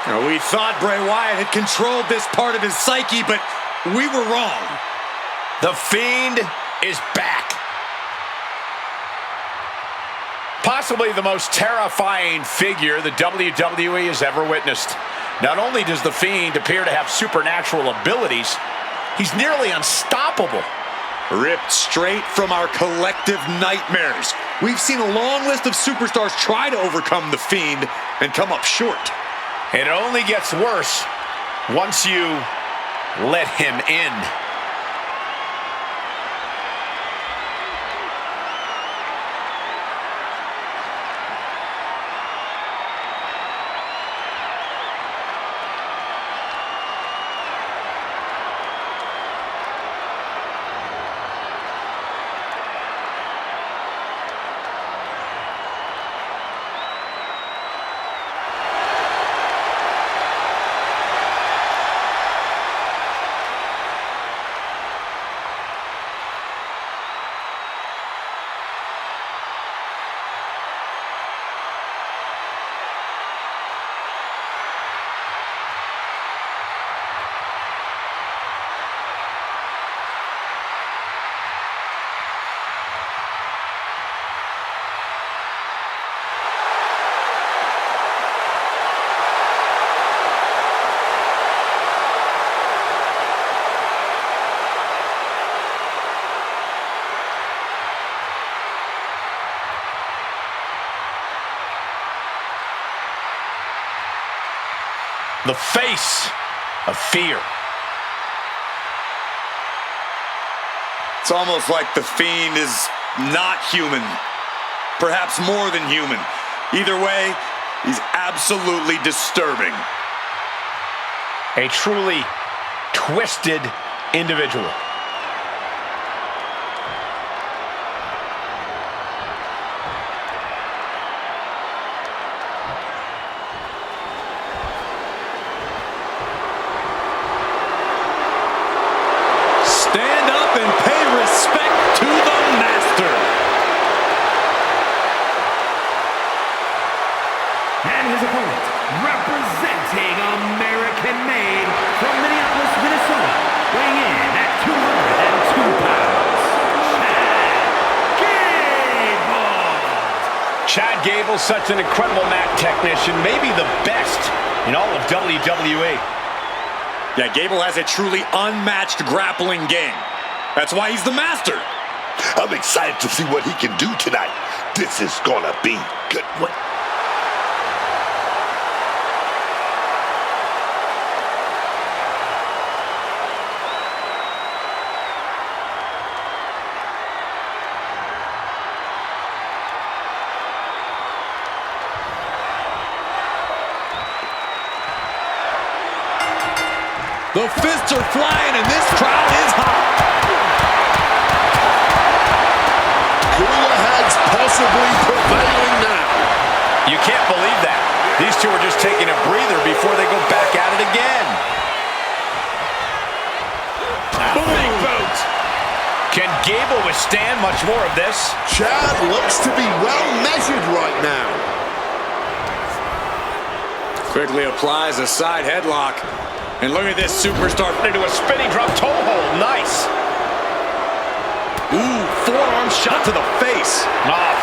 Now, we thought Bray Wyatt had controlled this part of his psyche, but we were wrong. The Fiend is back. Possibly the most terrifying figure the WWE has ever witnessed. Not only does The Fiend appear to have supernatural abilities, he's nearly unstoppable. Ripped straight from our collective nightmares. We've seen a long list of superstars try to overcome The Fiend and come up short. And it only gets worse once you let him in. The face of fear. It's almost like The Fiend is not human. Perhaps more than human. Either way, he's absolutely disturbing. A truly twisted individual. Stand up and pay respect to the master. And his opponent, representing American-made from Minneapolis, Minnesota, weighing in at 202 pounds, Chad Gable, such an incredible mat technician, maybe the best in all of WWE. Yeah, Gable has a truly unmatched grappling game. That's why he's the master. I'm excited to see what he can do tonight. This is gonna be good. What? The fists are flying and this crowd is hot. Cooler heads possibly prevailing now. You can't believe that. These two are just taking a breather before they go back at it again. Big boot. Can Gable withstand much more of this? Chad looks to be well measured right now. Quickly applies a side headlock. And look at this superstar Into a spinning drop toe hold. Nice. Ooh, forearm shot to the face.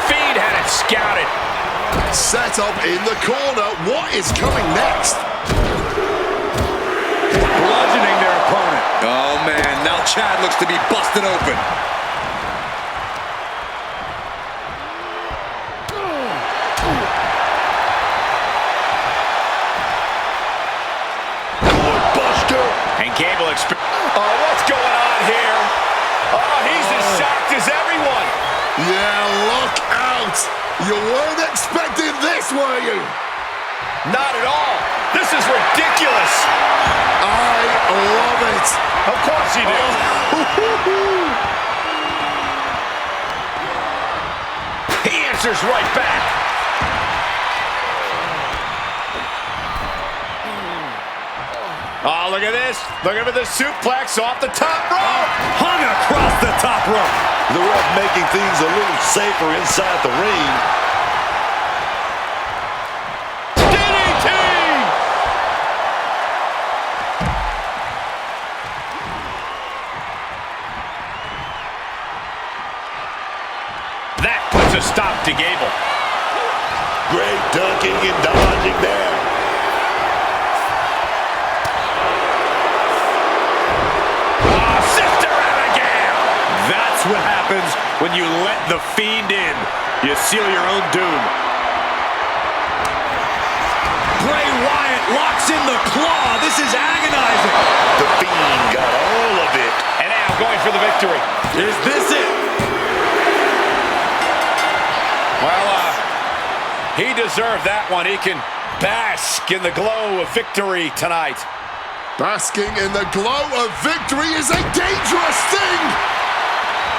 Fiend had it scouted. Set up in the corner. What is coming next? Bludgeoning their opponent. Oh, man. Now Chad looks to be busted open. And Gable what's going on here? Oh, he's as shocked as everyone. Yeah, look out. You weren't expecting this, were you? Not at all. This is ridiculous. I love it. Of course you do. He answers right back. Oh, look at this. Look at the suplex off the top rope. Hung across the top rope. The ref making things a little safer inside the ring. DDT! ducking and dodging there. Sister Abigail! That's what happens when you let the Fiend in. You seal your own doom. Bray Wyatt locks in the claw. This is agonizing. The Fiend got all of it. And now going for the victory. Is this it? Well, he deserved that one. He can bask in the glow of victory tonight. Basking in the glow of victory is a dangerous thing!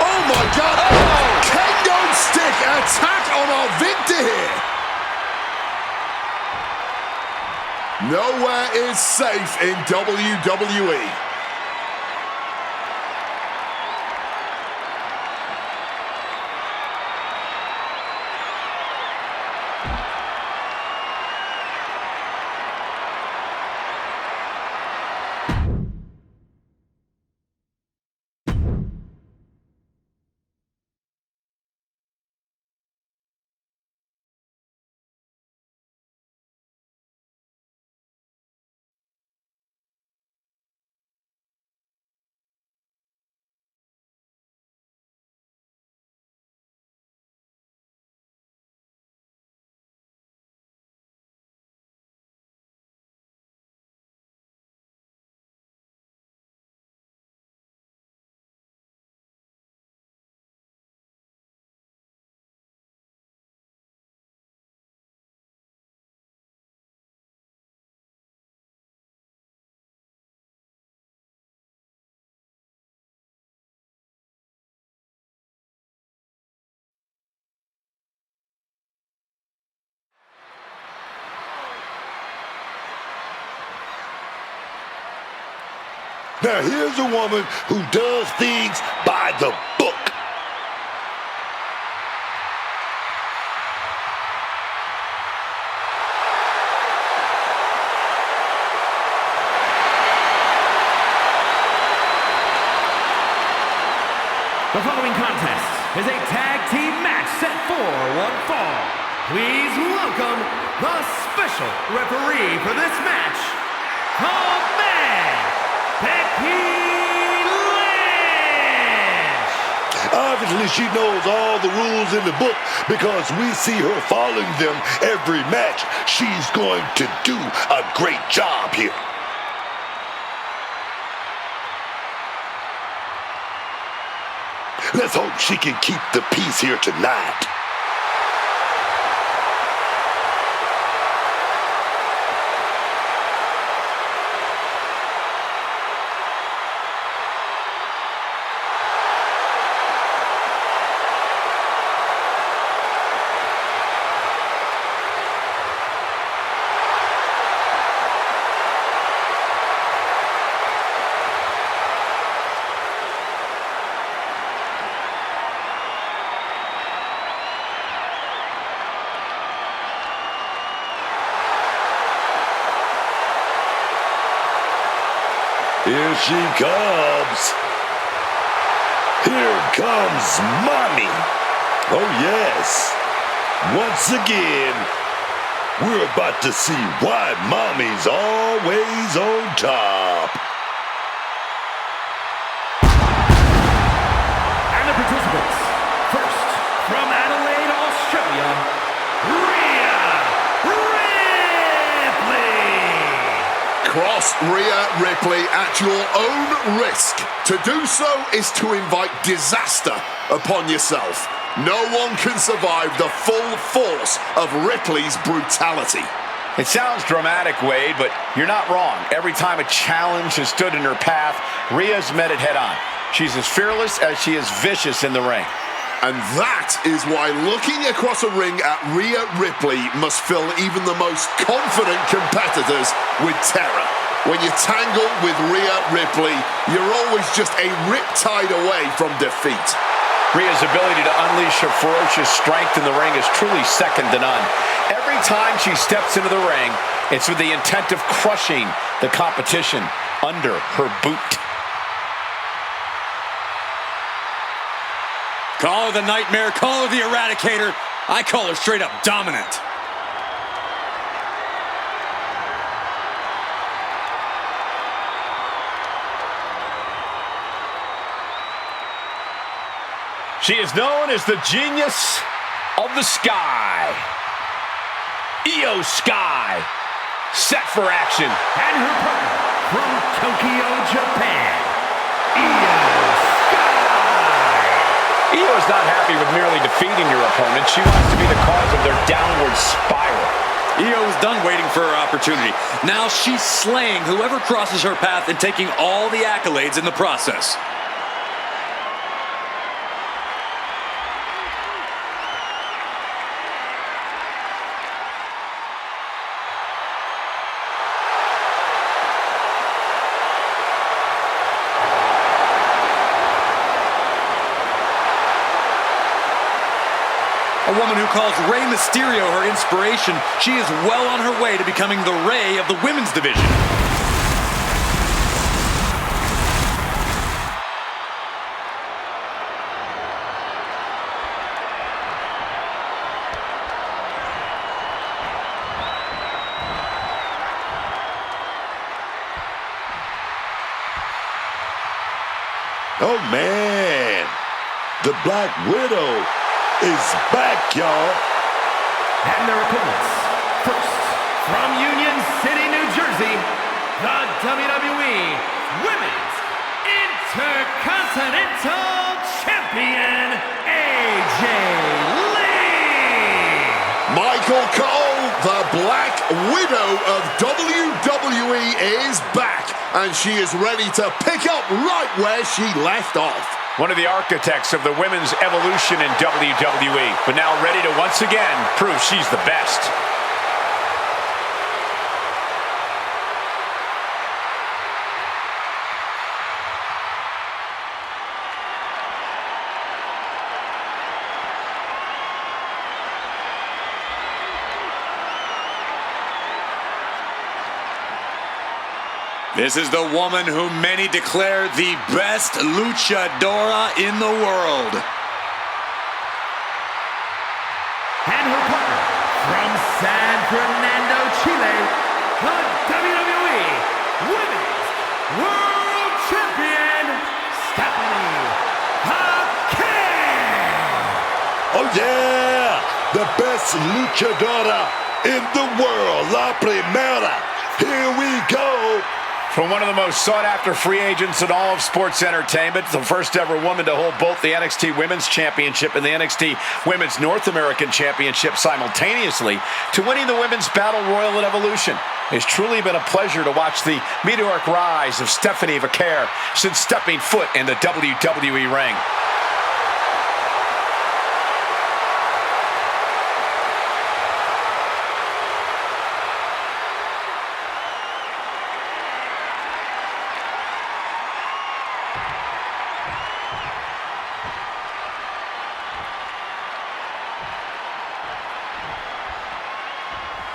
Oh my God! Oh! Kendo stick attack on our Victor here! Nowhere is safe in WWE. Now here's a woman who does things by the book. The following contest is a tag team match set for one fall. Please welcome the special referee for this match, the man, Becky Lynch. Obviously, she knows all the rules in the book because we see her following them every match. She's going to do a great job here. Let's hope she can keep the peace here tonight. Here she comes. Here comes Mommy. Oh, yes. Once again, we're about to see why Mommy's always on top. And the participants, first, from Adelaide, Australia, Rhea Ripley. Cross Rhea Ripley at your own risk. To do so is to invite disaster upon yourself. No one can survive the full force of Ripley's brutality. It sounds dramatic, Wade, but you're not wrong. Every time a challenge has stood in her path, Rhea's met it head on. She's as fearless as she is vicious in the ring. And that is why looking across a ring at Rhea Ripley must fill even the most confident competitors with terror. When you tangle with Rhea Ripley, you're always just a riptide away from defeat. Rhea's ability to unleash her ferocious strength in the ring is truly second to none. Every time she steps into the ring, it's with the intent of crushing the competition under her boot. Call her the Nightmare, call her the Eradicator. I call her straight up dominant. She is known as the genius of the sky. Io Sky, set for action. And her partner from Tokyo, Japan, Io Sky. Io is not happy with merely defeating your opponent. She wants to be the cause of their downward spiral. Io is done waiting for her opportunity. Now she's slaying whoever crosses her path and taking all the accolades in the process. A woman who calls Rey Mysterio her inspiration, she is well on her way to becoming the Rey of the women's division. Oh, man. The Black Widow is back, y'all. And their opponents, first, from Union City, New Jersey, the WWE Women's Intercontinental Champion, AJ Lee. Michael Cole, the Black Widow of WWE, is back, and she is ready to pick up right where she left off. One of the architects of the women's evolution in WWE, but now ready to once again prove she's the best. This is the woman who many declare the best luchadora in the world. And her partner, from San Fernando, Chile, the WWE Women's World Champion, Stephanie Hackett. Oh, yeah. The best luchadora in the world. La Primera. Here we go. From one of the most sought-after free agents in all of sports entertainment, the first ever woman to hold both the NXT Women's Championship and the NXT Women's North American Championship simultaneously, to winning the Women's Battle Royal at Evolution. It's truly been a pleasure to watch the meteoric rise of Stephanie Hackett since stepping foot in the WWE ring.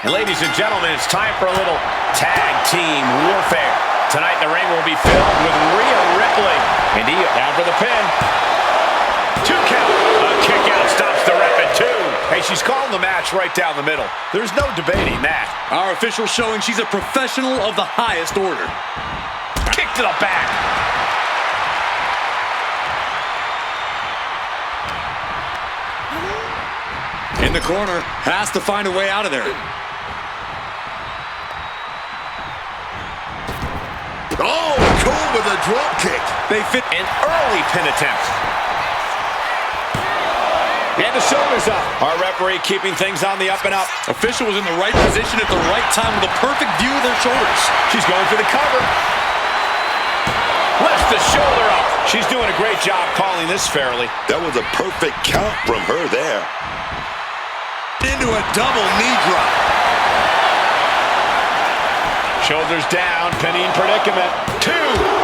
And ladies and gentlemen, it's time for a little tag team warfare. Tonight the ring will be filled with Rhea Ripley. And Io down for the pin. 2 count. A kick out stops the ref at 2. Hey, she's calling the match right down the middle. There's no debating that. Our official showing she's a professional of the highest order. Kick to the back. In the corner, has to find a way out of there. Oh, Cole with a drop kick. They fit an early pin attempt. And the shoulders up. Our referee keeping things on the up and up. Official was in the right position at the right time with a perfect view of their shoulders. She's going for the cover. Lifts the shoulder up. She's doing a great job calling this fairly. That was a perfect count from her there. Into a double knee drop. Shoulders down, pinning predicament. 2.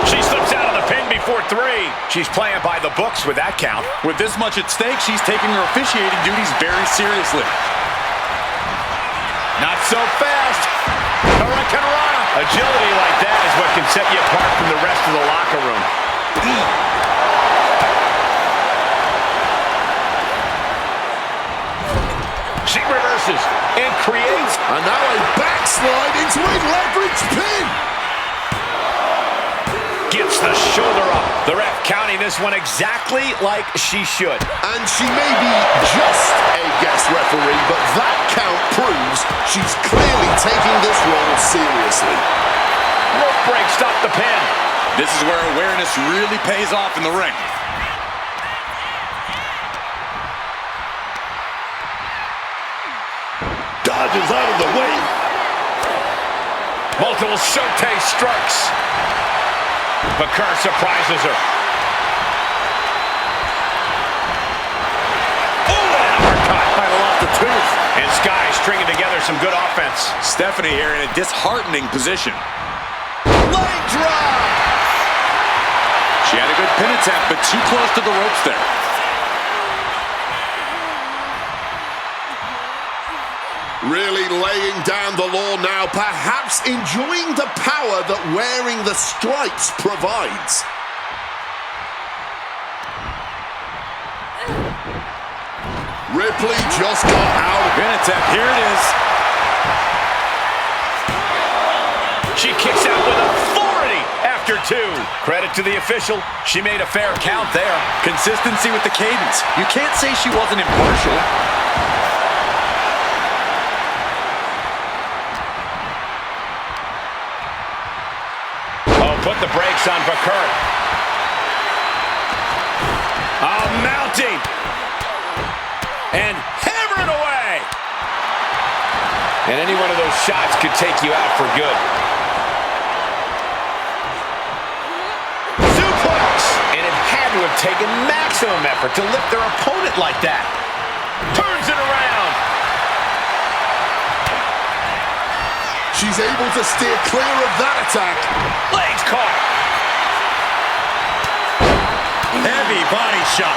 She slips out of the pin before 3. She's playing by the books with that count. With this much at stake, she's taking her officiating duties very seriously. Not so fast. Hurricanrana. Agility like that is what can set you apart from the rest of the locker room. She reverses and creates. And now a backslide into a leverage pin. Gets a shoulder up. The ref counting this one exactly like she should. And she may be just a guest referee, but that count proves she's clearly taking this role seriously. Rope break, stop the pin. This is where awareness really pays off in the ring. Dodges out of the way. Multiple Shote strikes. Bakar surprises her. Oh, an uppercut. Might have lost a tooth. And Sky stringing together some good offense. Stephanie here in a disheartening position. Leg drop! She had a good pin attempt, but too close to the ropes there. Really laying down the law now, perhaps enjoying the power that wearing the stripes provides. Ripley just got out. Pin attempt, here it is. She kicks out with authority after two. Credit to the official. She made a fair count there. Consistency with the cadence. You can't say she wasn't impartial. Put the brakes on Bakar. Mounting. And hammering away. And any one of those shots could take you out for good. Suplex. And it had to have taken maximum effort to lift their opponent like that. Turns it around. She's able to steer clear of that attack. Legs caught. Heavy body shot.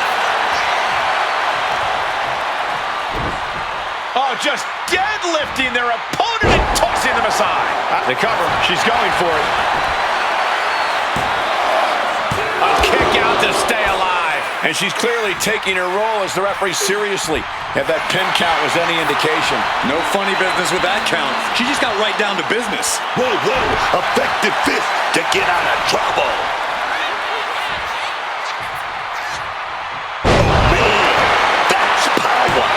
Oh, just deadlifting their opponent and tossing them aside. The cover. She's going for it. A kick out to stay alive. And she's clearly taking her role as the referee seriously. If that pin count was any indication. No funny business with that count. She just got right down to business. Whoa, whoa, effective fist to get out of trouble. Oh, man, that's power.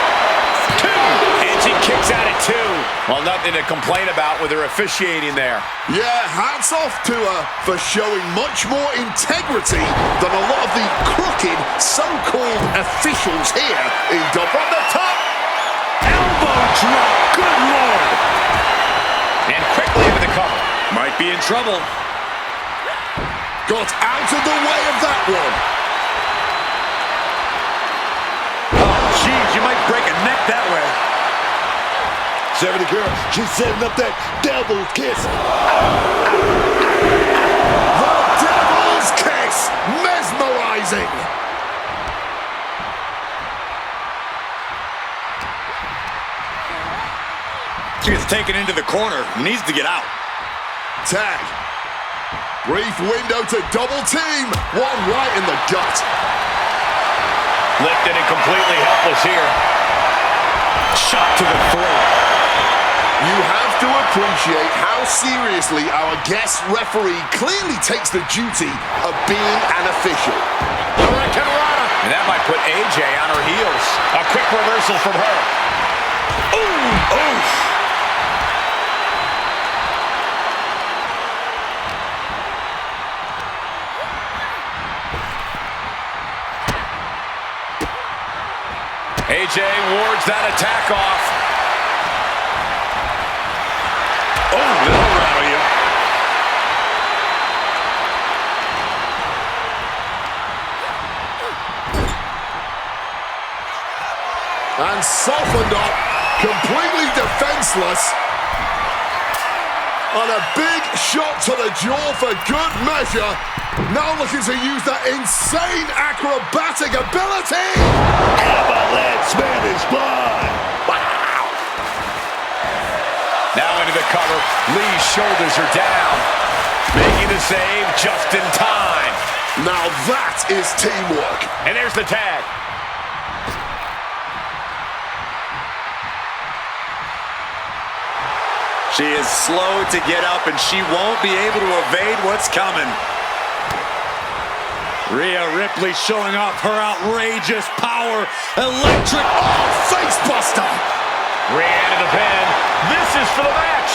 Two. And she kicks out at two. Well, nothing to complain about with her officiating there. Yeah, hats off to her for showing much more integrity than a lot of the crooked so-called officials here in WWE. From the top. Elbow drop. Good Lord. And quickly into the cover. Might be in trouble. Got out of the way of that one. Oh, geez, you might break a neck that way. 70 girl, she's setting up that devil's kiss. The devil's kiss. Mesmerizing. She gets taken into the corner. Needs to get out. Tag. Brief window to double team. One right in the gut. Lifted and completely helpless here. Shot to the throat. You have to appreciate how seriously our guest referee clearly takes the duty of being an official. And that might put AJ on her heels. A quick reversal from her. Ooh, oof. AJ wards that attack off. Oh, that'll rattle you. And softened up, completely defenseless. And a big shot to the jaw for good measure. Now looking to use that insane acrobatic ability. Avalanche Spanish blood. Wow. Now into the cover. Lee's shoulders are down. Making the save just in time. Now that is teamwork. And there's the tag. She is slow to get up, and she won't be able to evade what's coming. Rhea Ripley showing off her outrageous power. Electric. Oh, face buster. Rhea into the pin. This is for the match.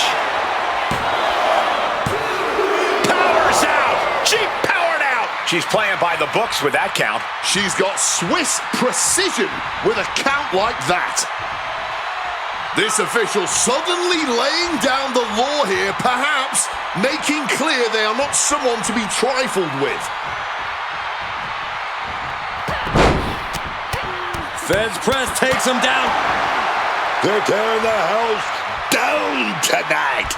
Powers out. She powered out. She's playing by the books with that count. She's got Swiss precision with a count like that. This official suddenly laying down the law here, perhaps making clear they are not someone to be trifled with. Fez press takes him down. They're tearing the house down tonight.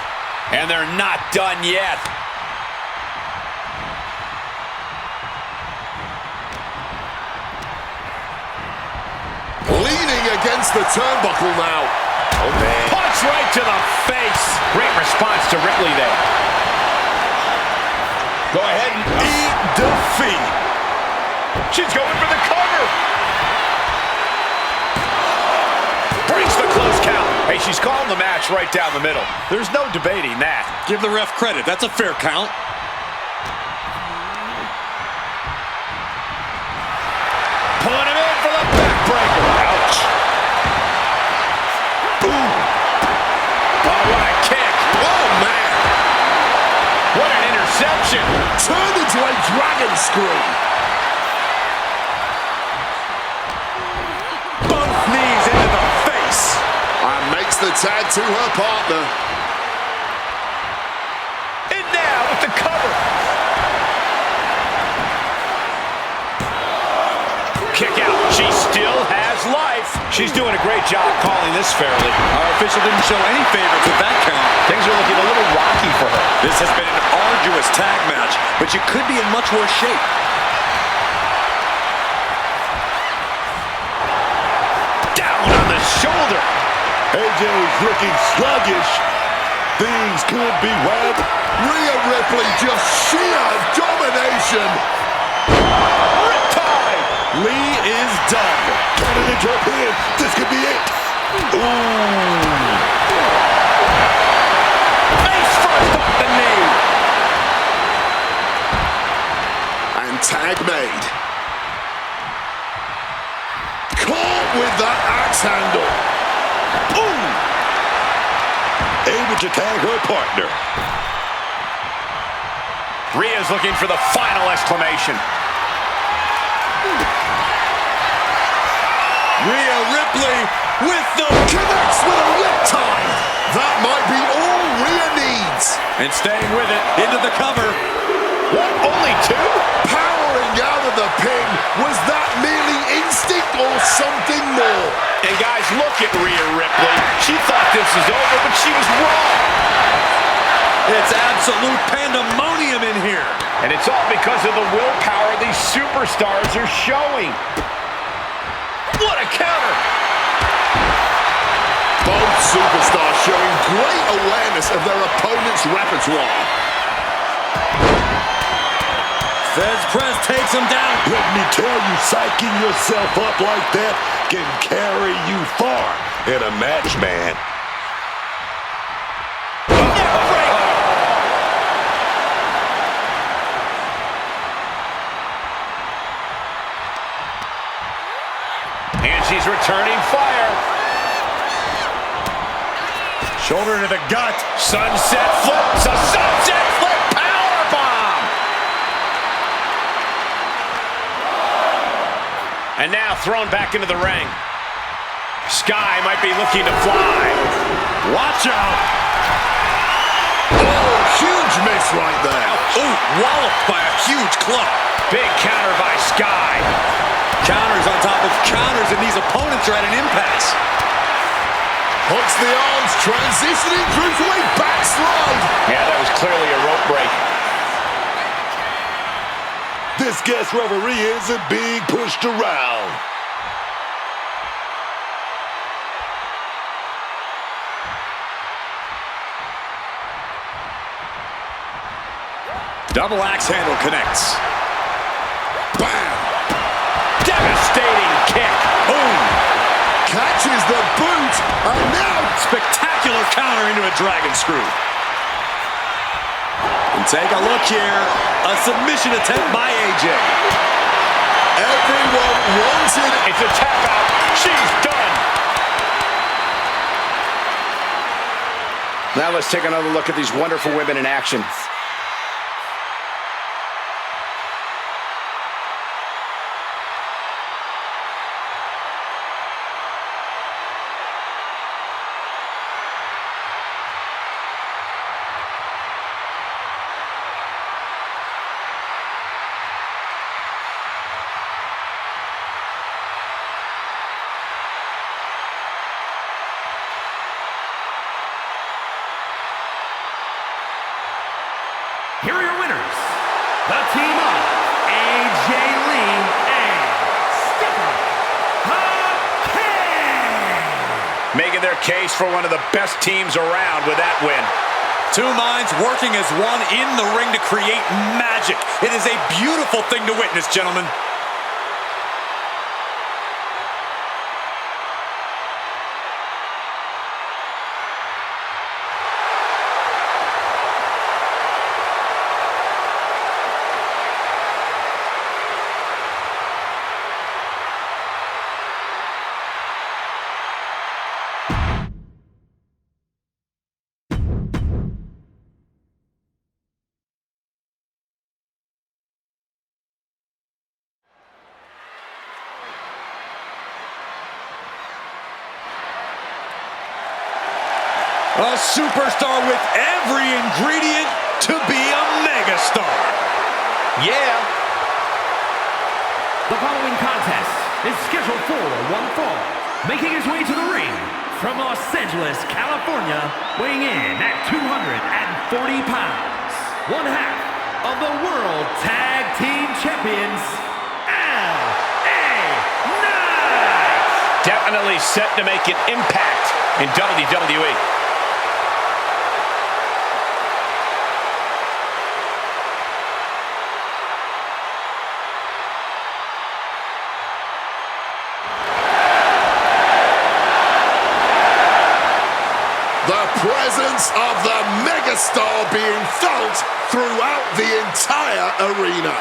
And they're not done yet. Leaning against the turnbuckle now. Oh, man. Punch right to the face. Great response to Ripley there. Go ahead and Eat defeat. she's going for the cover. Breaks the close count. Hey, she's calling the match right down the middle. There's no debating that. Give the ref credit. That's a fair count. Pulling him in for the backbreaker. Ouch. Ooh. Oh, what a kick. Oh, man. What an interception. Turned into a dragon screw. Both knees into the face. And makes the tag to her partner. And now with the cover. Kick out. She still has life. She's doing a great job calling this fairly. Our official didn't show any favorites with that count. Things are looking a little rocky for her. This has been an arduous tag match, but you could be in much worse shape. Down on the shoulder. AJ's looking sluggish. Things could be wet. Rhea Ripley just sheer domination. Riptide. Lee is done. Cannon into a pin. This could be it. Ooh. Face first off the knee. And tag made. Caught with that axe handle. Ooh. Able to tag her partner. Rhea's looking for the final exclamation. Rhea Ripley with the Connects with a riptide. That might be all Rhea needs. and staying with it into the cover. What? Only two? Powering out of the pin. Was that merely instinct or something more? And guys, look at Rhea Ripley. She thought this was over, but she was wrong. It's absolute pandemonium in here. And it's all because of the willpower these superstars are showing. What a counter! Both superstars showing great awareness of their opponent's repertoire. Fez press takes him down. Let me tell you, psyching yourself up like that can carry you far in a match, man. And she's returning fire. Shoulder to the gut. Sunset flip. It's a sunset flip powerbomb. And now thrown back into the ring. Sky might be looking to fly. Watch out. Oh, huge miss right there. Ooh, walloped by a huge club. Big counter by Sky. Counters on top of counters, and these opponents are at an impasse. Hooks the arms, transitioning through to a backslide. Yeah, that was clearly a rope break. This guest referee isn't being pushed around. Double axe handle connects. Bam! Devastating kick. Boom! Catches the boot, and now Spectacular counter into a dragon screw. And take a look here. A submission attempt by AJ. Everyone wanted. It's a tap out. She's done. Now let's take another look at these wonderful women in action. Here are your winners, the team of AJ Lee and Stephanie Hawkins. Making their case for one of the best teams around with that win. Two minds working as one in the ring to create magic. It is a beautiful thing to witness, gentlemen. A superstar with every ingredient to be a megastar. Yeah. The following contest is scheduled for one fall. Making his way to the ring from Los Angeles, California, weighing in at 240 pounds, one half of the World Tag Team Champions, L.A. Knight. Definitely set to make an impact in WWE. The presence of the megastar being felt throughout the entire arena.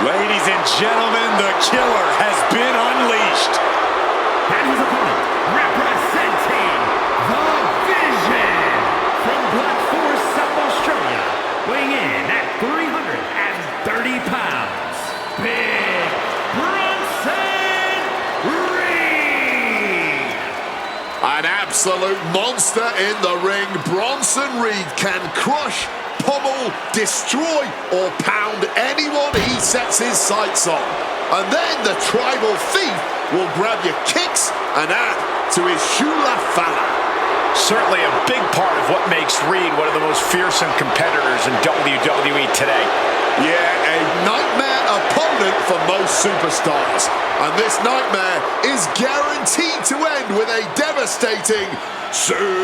Ladies and gentlemen, the killer has been unleashed. And his opponent, representing the Vision from Black Forest, South Australia, weighing in at 330 pounds, Big Bronson Reed. An absolute monster in the ring. Bronson Reed can crush, pummel, destroy, or pound anyone he sets his sights on. And then the tribal thief will grab your kicks and add to his Shula Fala. Certainly a big part of what makes Reed one of the most fearsome competitors in WWE today. Yeah, a nightmare opponent for most superstars. And this nightmare is guaranteed to end with a devastating tsunami.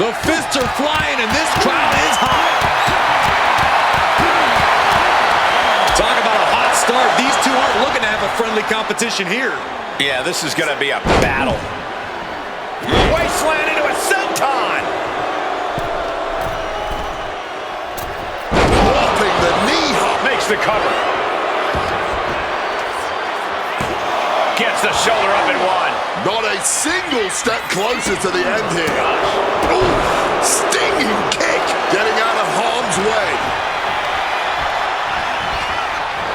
The fists are flying and this crowd is hot. Talk about a hot start. These two aren't looking to have a friendly competition here. Yeah, this is going to be a battle. Wasteland into a senton. Dropping the knee hop. Makes the cover. Gets the shoulder up and one. Not a single step closer to the end here. Ooh, stinging kick. Getting out of harm's way.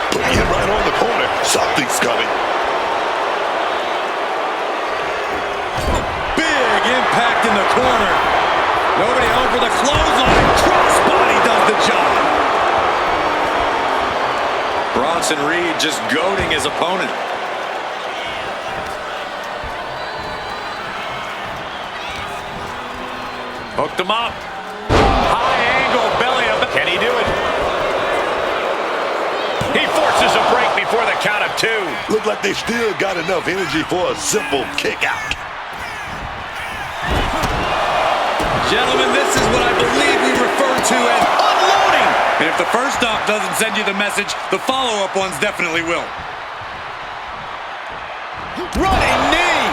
Putting him right on the corner. Something's coming. Big impact in the corner. Nobody home for the clothesline. Crossbody does the job. Bronson Reed just goading his opponent. Hooked him up. High angle belly up. Can he do it? He forces a break before the count of 2. Look like they still got enough energy for a simple kick out. Gentlemen, this is what I believe we refer to as unloading. And if the first stop doesn't send you the message, the follow-up ones definitely will. Running knee.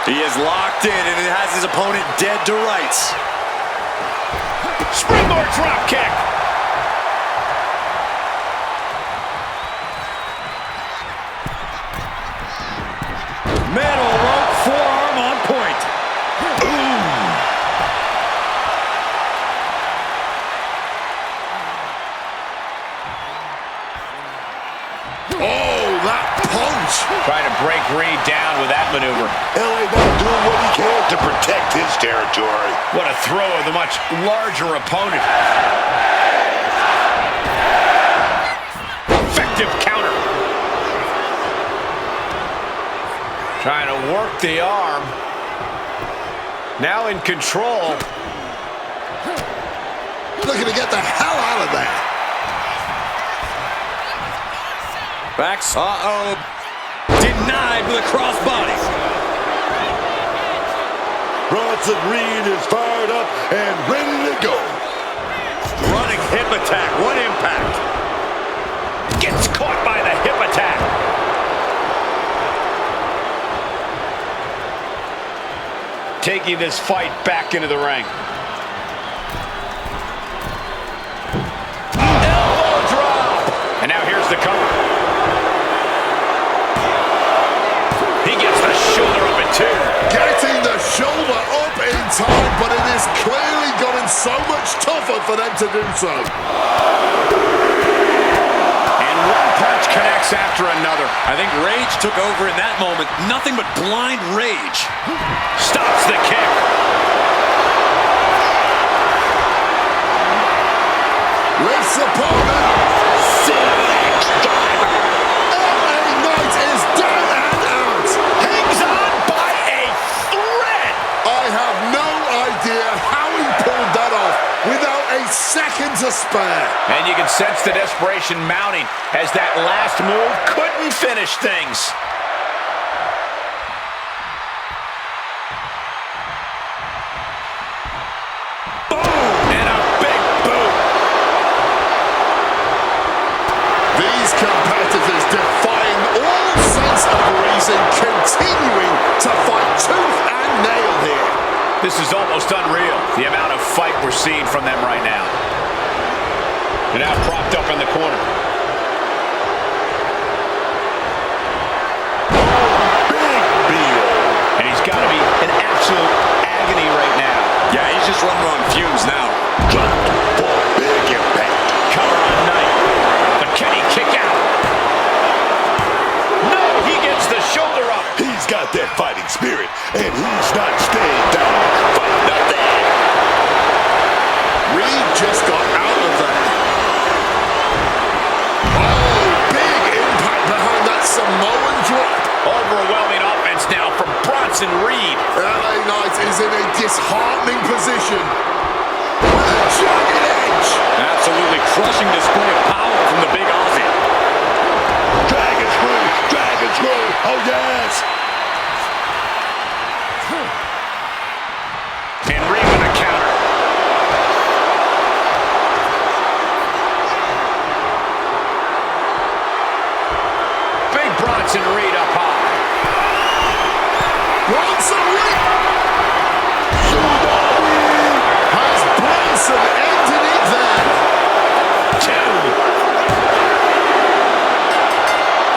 He is locked in, and it has his opponent dead to rights. Springboard drop kick. Metal rope forearm on point. Oh, that punch! Trying to break Reed down with that maneuver. LA Knight doing what he can to protect his territory. What a throw of the much larger opponent. Effective counter. Trying to work the arm. Now in control. Looking to get the hell out of there. Backs. Uh-oh. Denied with a crossbody. Bronson Reed is fired up and ready to go. Running hip attack. What impact? Gets caught by the hip attack. Taking this fight back into the ring. Elbow drop. And now here's the cover. He gets the shoulder up in 2. Getting the shoulder up in time, but it has clearly gotten so much tougher for them to do so. And one punch connects after another. I think rage took over in that moment. Nothing but blind rage. Stops the kick. Lifts opponent. Select driver. LA Knight is down and out. Hangs on by a thread. I have no idea how he pulled that off without a second to spare. And you can sense the desperation mounting as that last move couldn't finish things. Competitors defying all sense of reason, continuing to fight tooth and nail here. This is almost unreal, the amount of fight we're seeing from them right now. They're now propped up in the corner. Big deal. And he's got to be in absolute agony right now. Yeah, he's just running on fumes now. Dropped for big impact. Cover on Knight. But can he kick out? No, he gets the shoulder up. He's got that fighting spirit, and he's not staying down for nothing. Reed just got out of there. Oh, big impact behind that Samoan drop. Overwhelming offense now from Bronson Reed. LA Knight is in a disheartening position. With a jagged edge. Absolutely crushing display of power from the big Aussie. Dragon screw, dragon screw. Oh, yes. And Reed with a counter. Big Bronson Reed up high. Bronson Reed. Has Bronson ended it there? 2.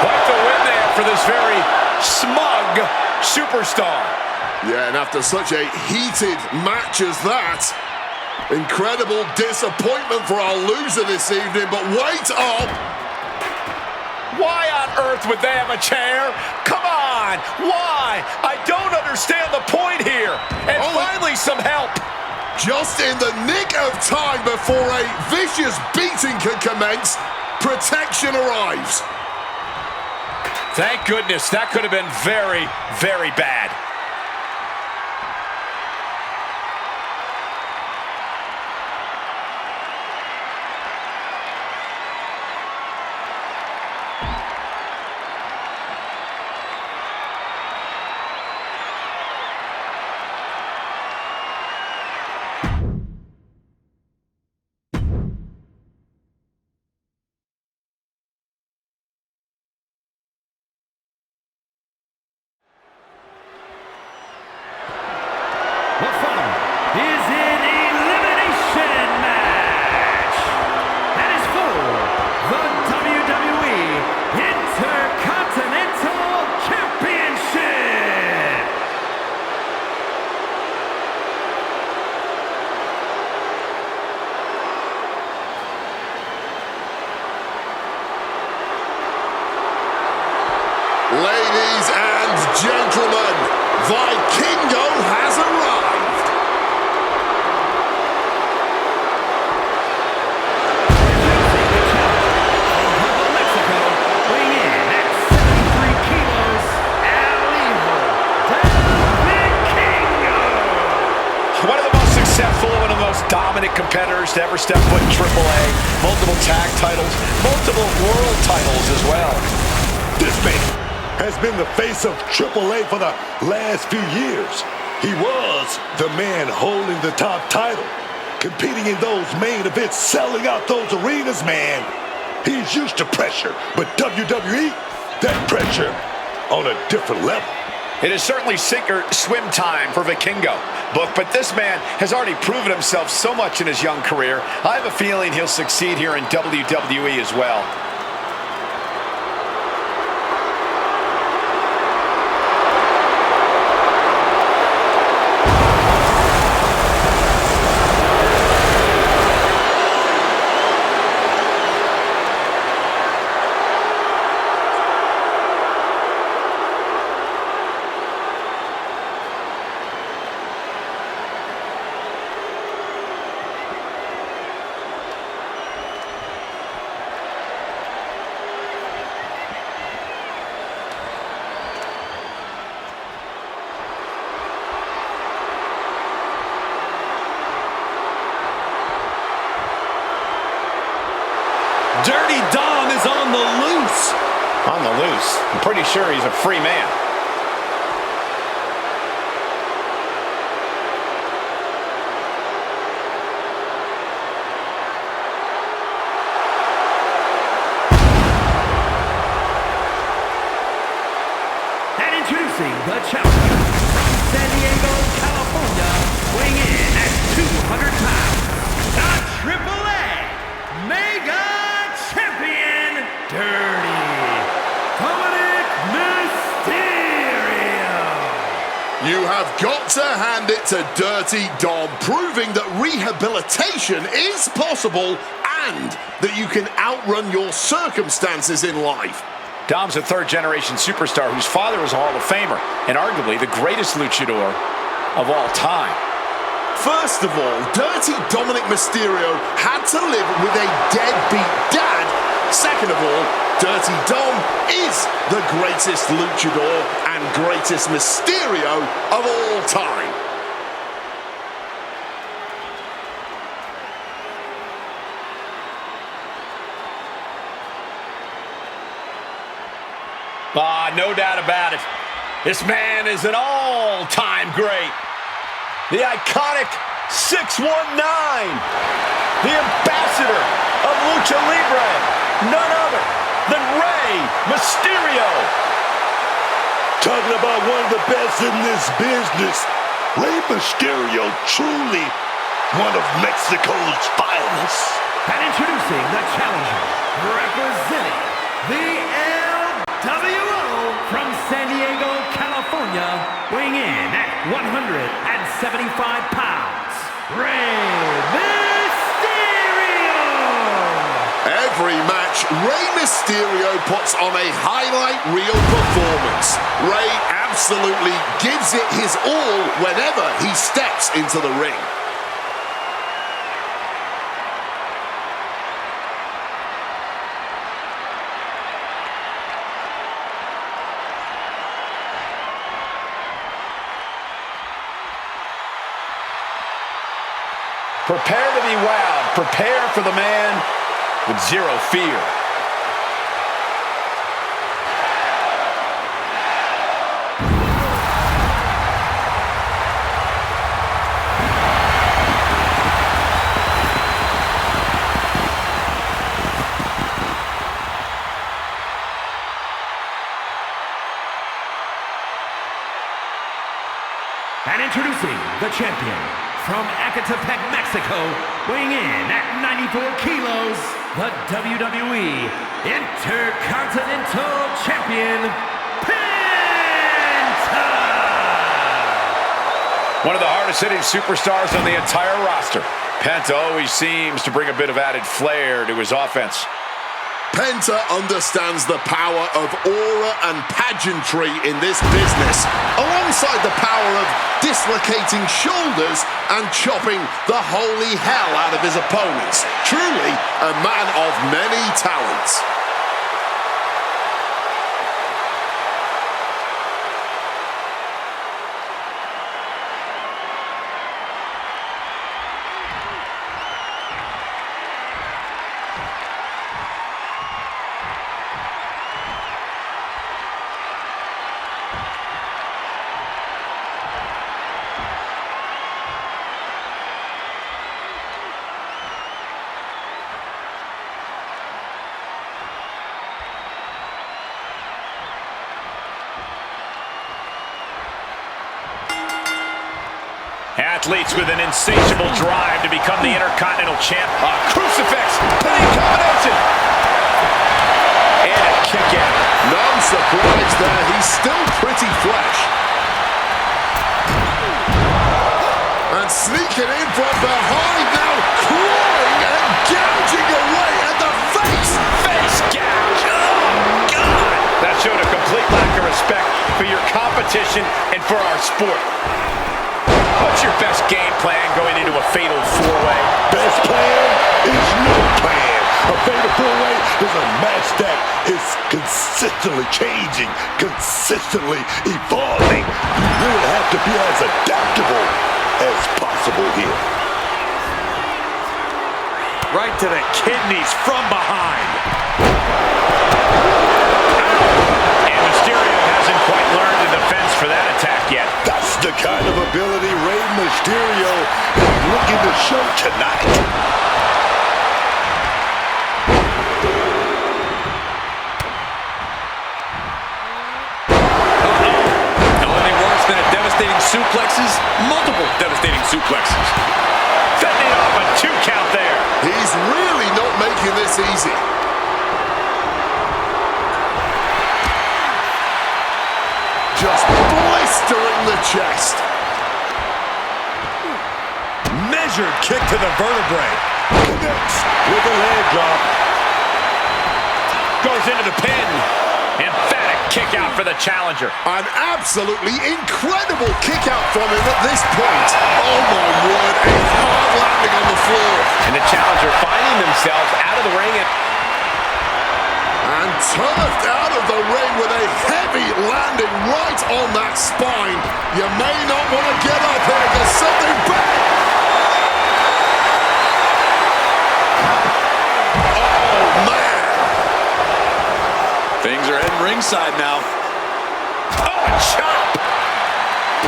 Quite the win there for this very smug superstar. Yeah, and after such a heated match as that, incredible disappointment for our loser this evening, but wait up! Why on earth would they have a chair? Come on, why? I don't understand the point here. And finally some help. Just in the nick of time before a vicious beating can commence, protection arrives. Thank goodness, that could have been very, very bad. The following is an elimination match and is for the WWE Intercontinental Championship. Ladies and gentlemen, Vikingo has arrived. From Mexico, weighing in at 73 kilos, El Hijo del Vikingo. One of the most successful and one of the most dominant competitors to ever step foot in AAA. Multiple tag titles, multiple world titles as well. This man has been the face of AAA for the last few years. He was the man holding the top title, competing in those main events, selling out those arenas, man. He's used to pressure, but WWE, that pressure on a different level. It is certainly sink or swim time for Vikingo. But this man has already proven himself so much in his young career. I have a feeling he'll succeed here in WWE as well. Dirty Dom is on the loose. On the loose. I'm pretty sure he's a free man. And introducing the challenger from San Diego, California, weighing in at 200 pounds, the AAA Mega Champion, Dirty Dominic Mysterio. You have got to hand it to Dirty Dom, proving that rehabilitation is possible and that you can outrun your circumstances in life. Dom's a third-generation superstar whose father was a Hall of Famer and arguably the greatest luchador of all time. First of all, Dirty Dominic Mysterio had to live with a deadbeat dad. Second of all, Dirty Dom is the greatest luchador and greatest Mysterio of all time. No doubt about it. This man is an all-time great. The iconic 619. The ambassador of Lucha Libre. None other than Rey Mysterio. Talking about one of the best in this business, Rey Mysterio, truly one of Mexico's finest. And introducing the challenger, representing the LWO from San Diego, California, weighing in at 175 pounds, Rey Mysterio! Every match, Rey Mysterio puts on a highlight reel performance. Rey absolutely gives it his all whenever he steps into the ring. Prepare to be wowed. Prepare for the man with zero fear. And introducing the the champion, from Ecatepec, Mexico, weighing in at 94 kilos, the WWE Intercontinental Champion, Penta! One of the hardest-hitting superstars on the entire roster. Penta always seems to bring a bit of added flair to his offense. Penta understands the power of aura and pageantry in this business, alongside the power of dislocating shoulders and chopping the holy hell out of his opponents. Truly a man of many talents. Athletes with an insatiable drive to become the Intercontinental Champ. Crucifix, pinning combination. And a kick out. No surprise there, he's still pretty fresh. And sneaking in from behind now, clawing and gouging away at the face. Face gouge. Oh, God. That showed a complete lack of respect for your competition and for our sport. What's your best game plan going into a fatal four-way? Best plan is no plan. A fatal four-way is a match that is consistently changing, consistently evolving. You really have to be as adaptable as possible here. Right to the kidneys from behind. And Mysterio hasn't quite learned the defense for that attack yet. That's the kind of ability Rey Mysterio is looking to show tonight. Nothing worse than a devastating suplexes, multiple devastating suplexes. Fending off a 2 count there. He's really not making this easy. Just blistering the chest. Measured kick to the vertebrae. Connects with a leg drop. Goes into the pin. Emphatic kick out for the challenger. An absolutely incredible kick out from him at this point. Oh my word, a hard landing on the floor. And the challenger finding themselves out of the ring And turfed out of the ring with a heavy landing right on that spine. You may not want to get up here because something bad. Oh man. Things are heading ringside now. Oh, a chop!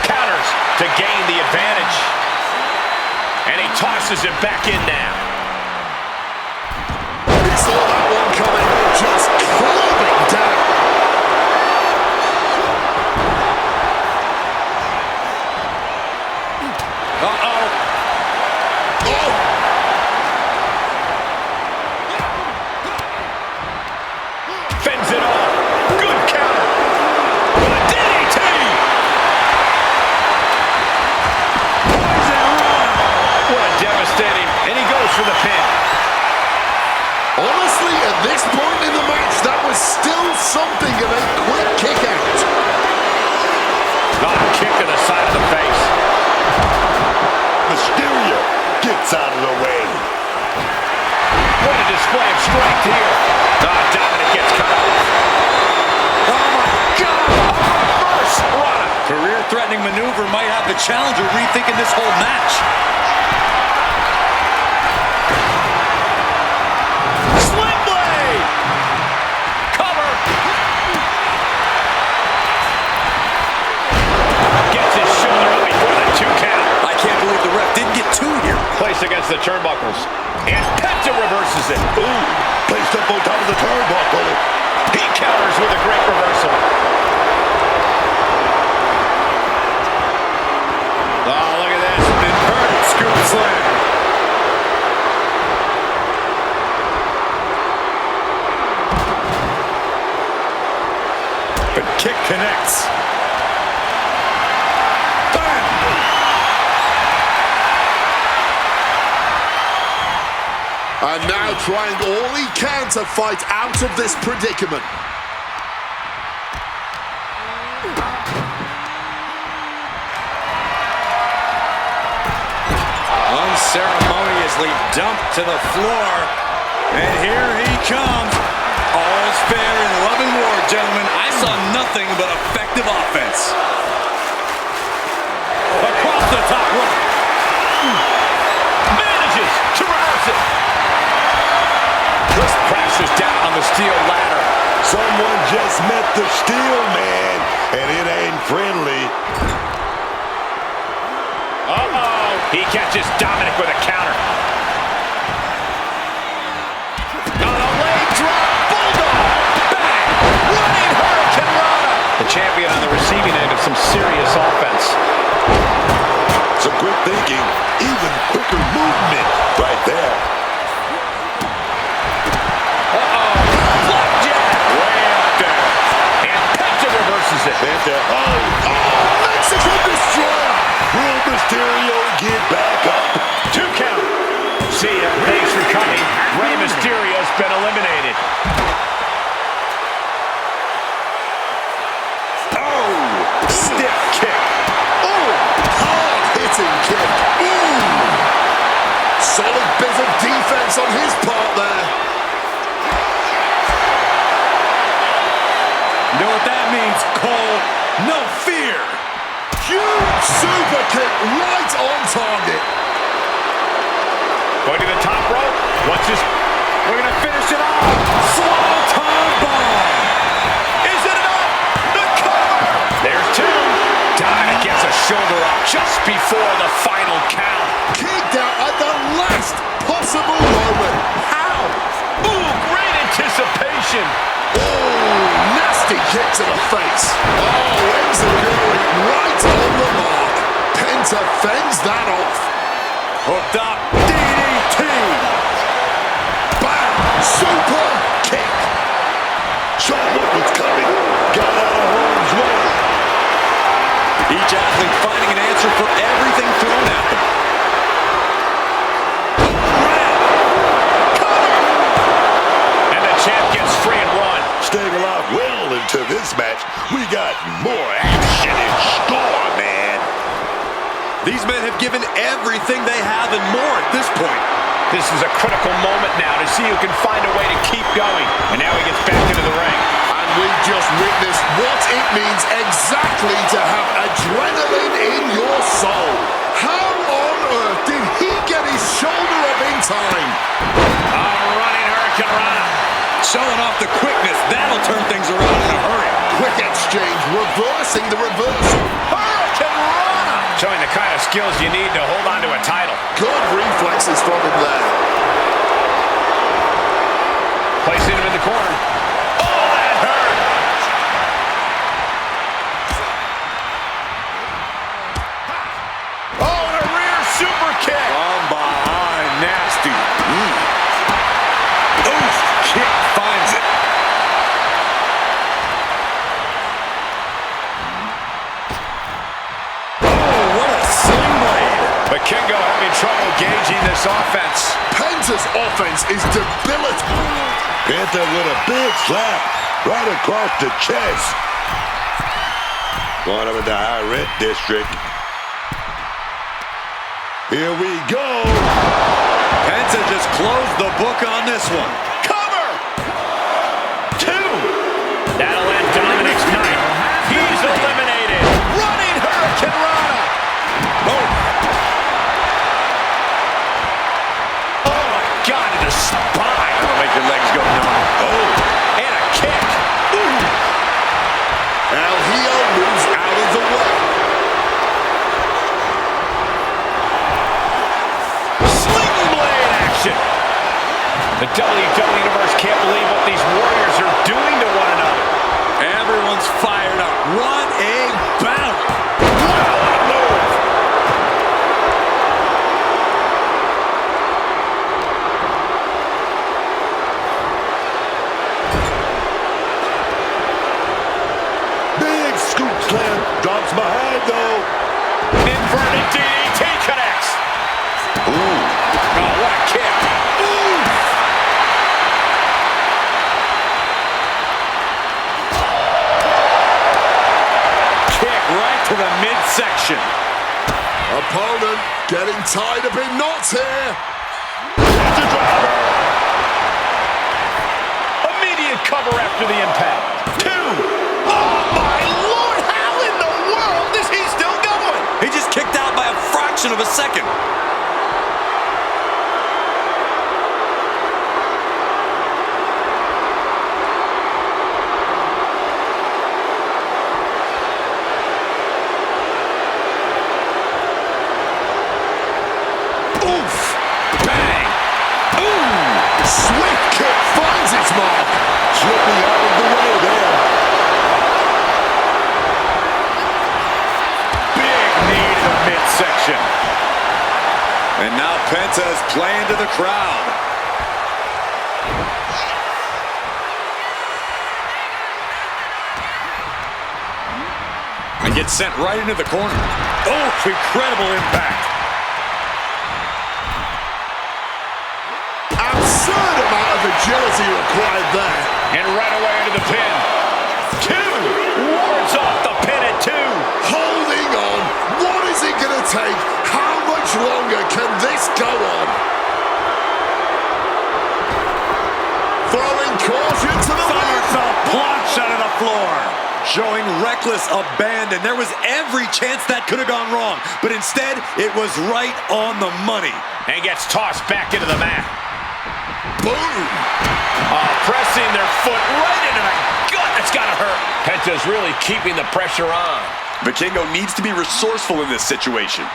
Counters to gain the advantage. And he tosses it back in now. He saw that one coming, just clubbing down. Uh-oh. Oh! Fends it off. Good counter. With a DDT. What a devastating. And he goes for the pin. Honestly, at this point in the match, that was still something of a quick kick out. Kick to the side of the face. Mysterio gets out of the way. What a display of strength here. Dominic gets cut off. Oh my God! Reverse run. Career-threatening maneuver might have the challenger rethinking this whole match. Sling blade. Cover. Gets his shoulder up before the 2 count. I can't believe the ref didn't get 2 here. Placed against the turnbuckles. And Penta reverses it. Ooh, placed up on top of the turnbuckle. He counters with a great reversal. Oh, look at this. connects. And now trying all he can to fight out of this predicament. Unceremoniously dumped to the floor. And here he comes. All's fair in love and war, gentlemen. I saw nothing but effective offense. Across the top rope. Manages to reverse it. Just crashes down on the steel ladder. Someone just met the steel man, and it ain't friendly. Uh-oh. He catches Dominic with a counter. On a leg drop. Bulldog. Bang. Running Hurricane Rana. The champion on the receiving end of some serious offense. Some quick thinking, even quicker movement right there. Mexican Destroyer! Will Mysterio get back up? 2 count. See ya. Thanks for coming. Rey Mysterio's been eliminated. Oh! Stiff kick. Oh! Hard-hitting kick. Ooh! Solid bit of defense on his part there. You know what that means, Cole? No fear. Huge super kick right on target. Going to the top rope. What's this? We're going to finish it off. Swanton bomb. Is it enough? The cover. There's 2. Dominic gets a shoulder up just before the final count. Kicked out at the last possible moment. How? Ooh, great anticipation. Oh, nasty kick to the face. Oh, Enziguri right on the mark. Penta fends that off. Hooked up. DDT. Bam! Super kick. Saw what was coming. Got out of harm's way. Each athlete finding an answer for everything thrown at them. And the champ gets free and run. Staying alive well into this match. We got more action in store, man. These men have given everything they have and more at this point. This is a critical moment now to see who can find a way to keep going. And now he gets back into the ring. And we've just witnessed what it means exactly to have adrenaline in your soul. How on earth did he get his shoulder up in time? Running Hurricane Rana. Showing off the quickness. That'll turn things around in a hurry. Quick exchange, reversing the reversal. Hurricane Rana. Showing the kind of skills you need to hold on to a title. Good reflexes from him there. Placing him in the corner. Oh, that hurt. Oh, and a rear super kick. From behind, nasty. Oof, kick finds it. Oh, what a sling blade. Makengo having trouble gauging this offense. Penta's offense is debilitating. Penta with a big slap right across the chest. Going up in the high rent district. Here we go. Penta just closed the book on this one. Cover. 2. That'll end Dominic's night. He's eliminated. Running Hurricane Rana. Oh, Oh my God, to the spine. that'll make your legs go numb. Oh, and a kick. El Hijo moves out of the way. Sling blade action. The WWE Universe can't believe what these warriors are doing to one another. Everyone's fired up. What a battle. Wow, what a move. Big midsection. Opponent getting tied up in knots here. Immediate cover after the impact. 2. Oh, my Lord. How in the world is he still going? He just kicked out by a fraction of a second. Swift kick finds its mark. Slipping out of the way there. Big knee to the midsection. And now Penta is playing to the crowd. And gets sent right into the corner. Oh, incredible impact. Absurd amount of agility required there. And right away into the pin. 2. Wards off the pin at 2. Holding on. What is it going to take? How much longer can this go on? Throwing caution to the Somersault plunge out of the floor. Showing reckless abandon. There was every chance that could have gone wrong. But instead, it was right on the money. And gets tossed back into the mat. boom. Pressing their foot right into the gut. That's got to hurt. Penta's really keeping the pressure on. Vikingo needs to be resourceful in this situation.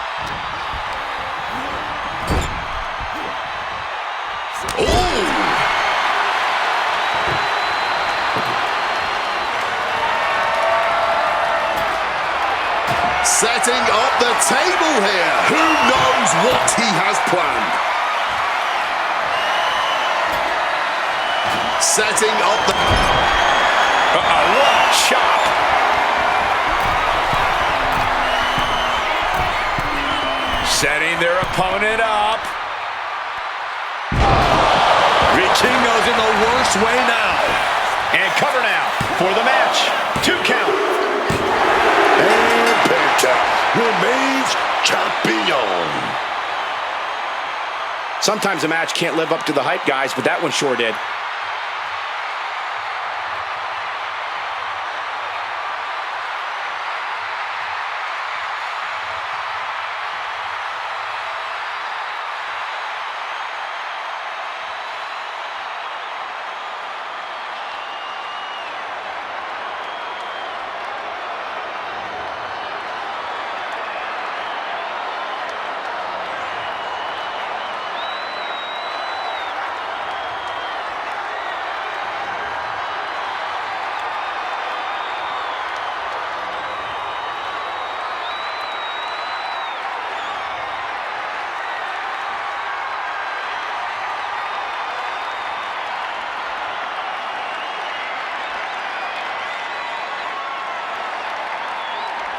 Setting up the table here. Who knows what he has planned? Setting up the... What a chop. Setting their opponent up. Vikingo's in the worst way now. And cover now for the match. 2 count. And Penta remains champion. Sometimes a match can't live up to the hype, guys, but that one sure did.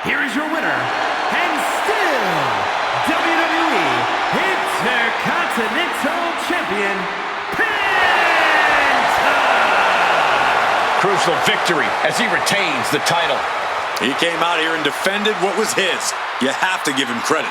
Here is your winner, and still WWE Intercontinental Champion, Penta! Crucial victory as he retains the title. He came out here and defended what was his. You have to give him credit.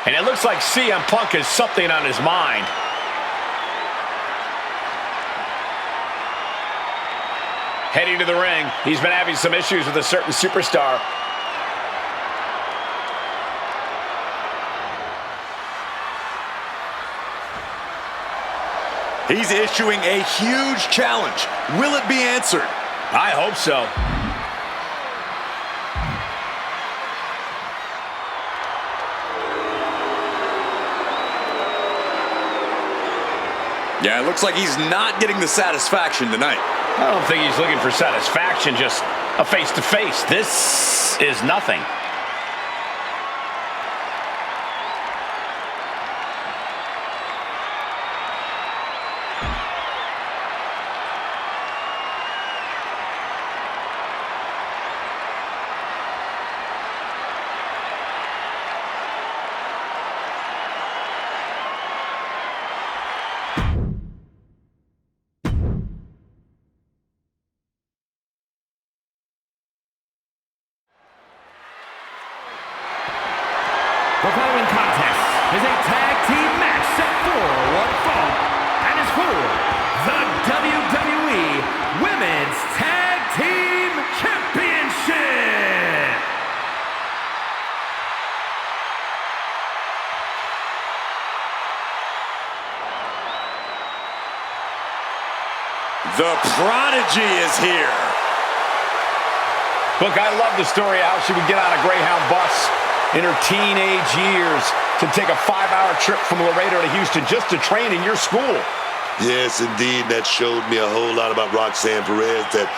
And it looks like CM Punk has something on his mind. Heading to the ring, he's been having some issues with a certain superstar. He's issuing a huge challenge. Will it be answered? I hope so. Yeah, it looks like he's not getting the satisfaction tonight. I don't think he's looking for satisfaction, just a face-to-face. This is nothing. The following contest is a tag team match set for one fall and is for the WWE Women's Tag Team Championship. The Prodigy is here. Look, I love the story of how she would get on a Greyhound bus in her teenage years to take a 5-hour trip from Laredo to Houston just to train in your school. Yes, indeed. That showed me a whole lot about Roxanne Perez, that,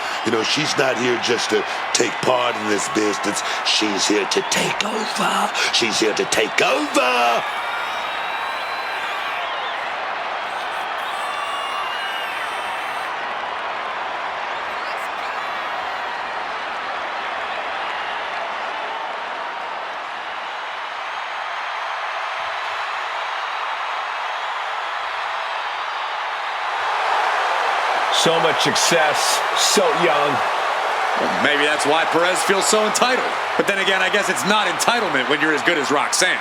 she's not here just to take part in this business. She's here to take over. She's here to take over. So much success, so young. Well, maybe that's why Perez feels so entitled. But then again, I guess it's not entitlement when you're as good as Roxanne.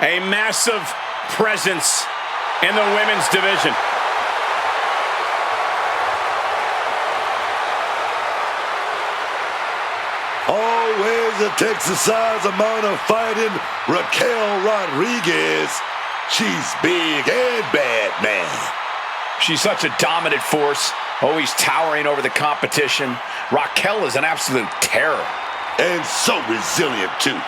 A massive presence in the women's division. Always a Texas-sized amount of fighting, Raquel Rodriguez. She's big and bad, man. She's such a dominant force, always towering over the competition. Raquel is an absolute terror. And so resilient, too.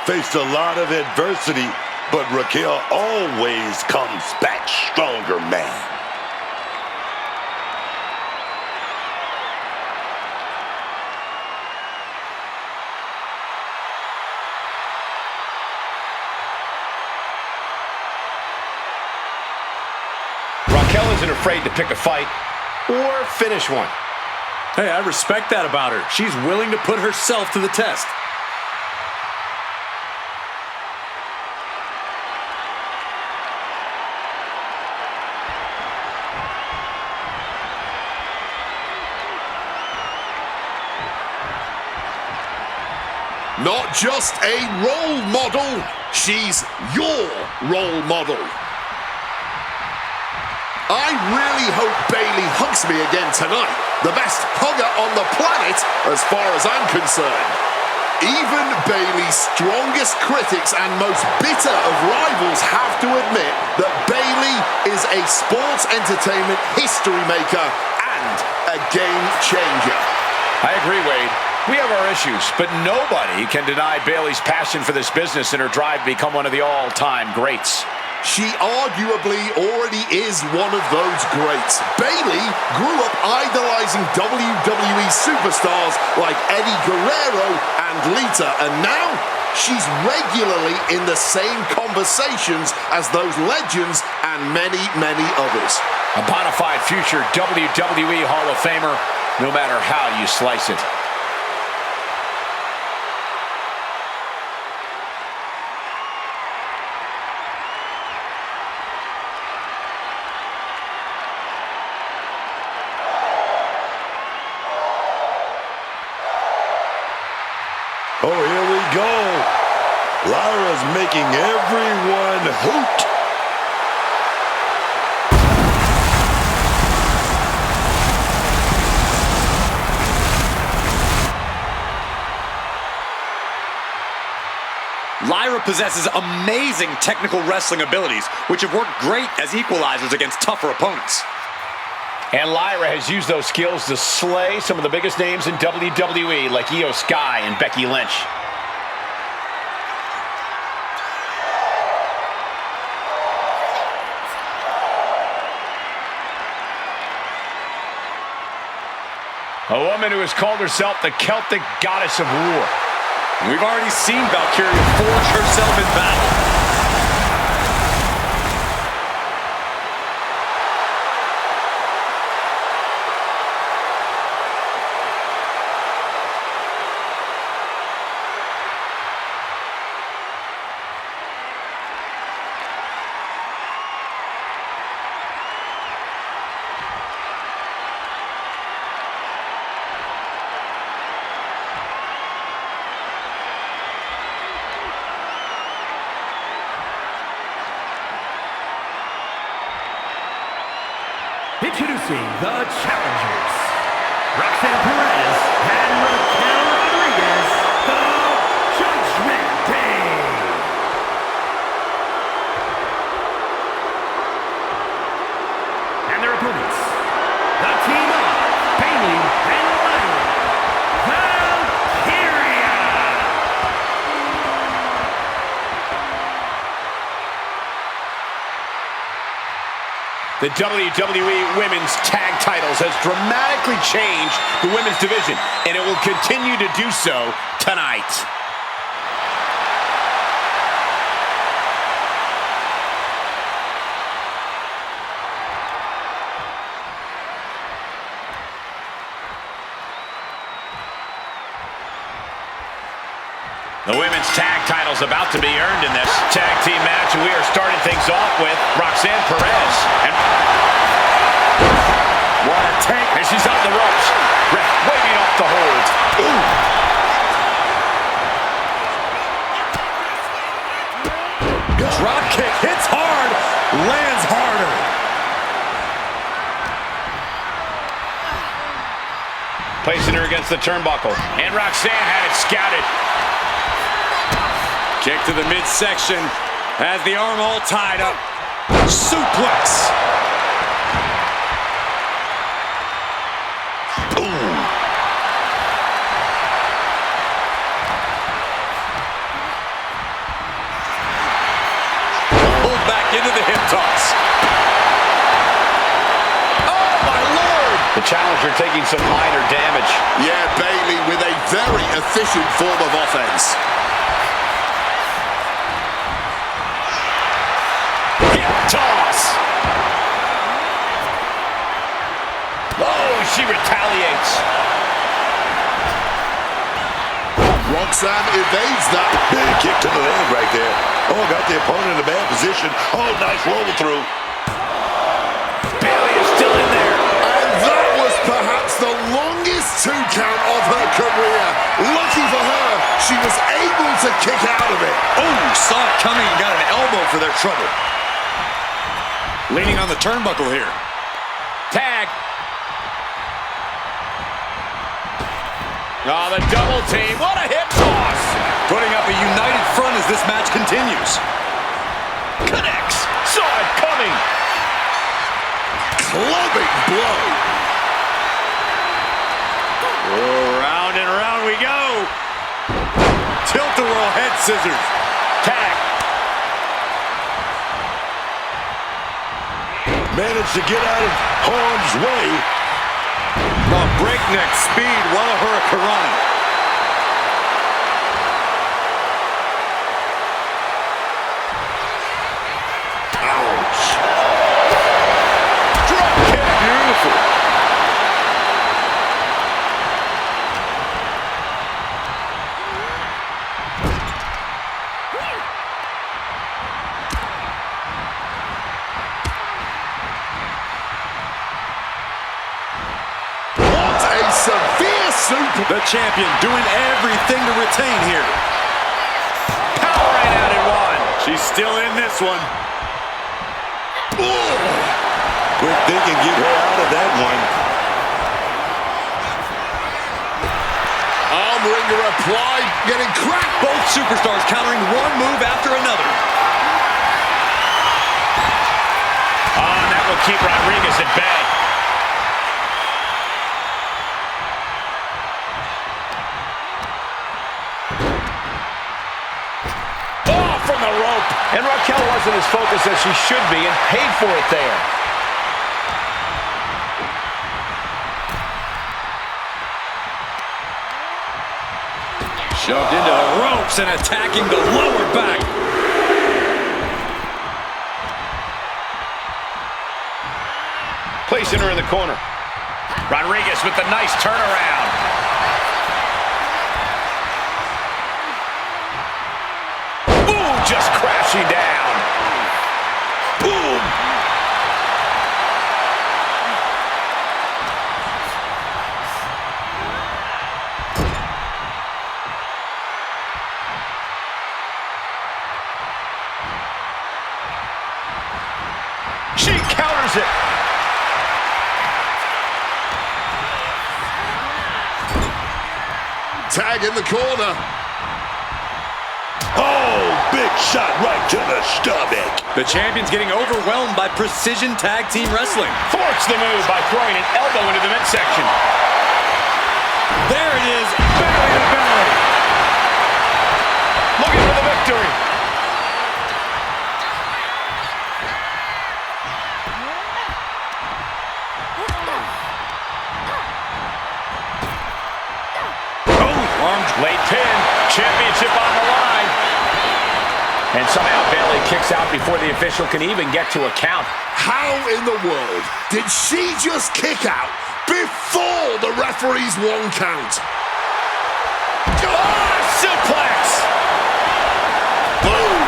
Faced a lot of adversity, but Raquel always comes back stronger, man. Raquel isn't afraid to pick a fight or finish one. Hey, I respect that about her. She's willing to put herself to the test. Not just a role model, she's your role model. I really hope Bayley hugs me again tonight. The best hugger on the planet, as far as I'm concerned. Even Bayley's strongest critics and most bitter of rivals have to admit that Bayley is a sports entertainment history maker and a game changer. I agree, Wade. We have our issues, but nobody can deny Bayley's passion for this business and her drive to become one of the all-time greats. She arguably already is one of those greats. Bayley grew up idolizing WWE superstars like Eddie Guerrero and Lita, and now she's regularly in the same conversations as those legends and many, many others. A bona fide future WWE Hall of Famer, no matter how you slice it. Oh, here we go. Lyra's making everyone hoot. Lyra possesses amazing technical wrestling abilities, which have worked great as equalizers against tougher opponents. And Lyra has used those skills to slay some of the biggest names in WWE, like Io Sky and Becky Lynch. A woman who has called herself the Celtic goddess of war. We've already seen Valkyria forge herself in battle. Introducing the challengers, Roxanne Perez and Raquel Rodriguez, the Judgment Day. And their opponents, the team of Bayley and Lyra, Valkyria. The WWE Women's Tag Titles has dramatically changed the women's division, and it will continue to do so tonight. The women's tag title's about to be earned in this tag team match, and we are starting things off with Roxanne Perez. And what a tank. And she's on the ropes. Ref waving off the hold. Ooh. Drop kick hits hard, lands harder. Placing her against the turnbuckle. And Roxanne had it scouted. Kick to the midsection, has the arm all tied up. Suplex. Boom. Pulled back into the hip toss. Oh, my Lord. The challenger taking some minor damage. Yeah, Bayley with a very efficient form of offense. Toss. Oh, she retaliates. Roxanne evades that. Big kick to the leg right there. Oh, got the opponent in a bad position. Oh, nice roll through. Bayley is still in there. And that was perhaps the longest 2 count of her career. Lucky for her, she was able to kick out of it. Oh, saw it coming and got an elbow for their trouble. Leaning on the turnbuckle here. Tag. Oh, the double team. What a hip toss. Putting up a united front as this match continues. Connects. Saw it coming. Clubbing blow. Oh, round and round we go. Tilt-a-whirl head scissors. Tag. Managed to get out of harm's way. The breakneck speed, while a hurricanrana. Ouch. Drop kick, beautiful. Severe super. The champion doing everything to retain here. Powering out in one. She's still in this one. Ooh. Quick thinking, get her out of that one. Oh, arm wringer applied, getting cracked. Both superstars countering one move after another. And that will keep Rodriguez at bay. Oh, from the rope. And Raquel wasn't as focused as she should be and paid for it there. Shoved into the ropes and attacking the lower back. Placing her in the corner. Rodriguez with the nice turnaround. Ooh, just crashing down. Boom. She counters it. Tag in the corner. Oh, big shot right to the stomach. The champion's getting overwhelmed by precision tag team wrestling. Force the move by throwing an elbow into the midsection. There it is, belly to belly. Looking for the victory. Late pin, championship on the line. And somehow Bayley kicks out before the official can even get to a count. How in the world did she just kick out before the referee's one count? Oh, suplex! Boom!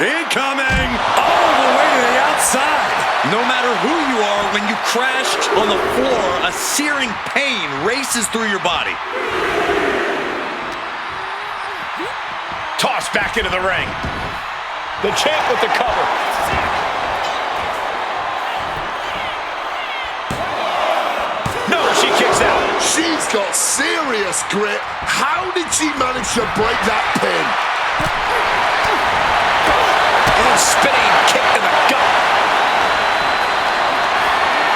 Incoming! All the way to the outside. No matter who you are, when you crash on the floor, a searing pain races through your body. Tossed back into the ring. The champ with the cover. No, she kicks out. She's got serious grit. How did she manage to break that pin? And spinning kick to the gut.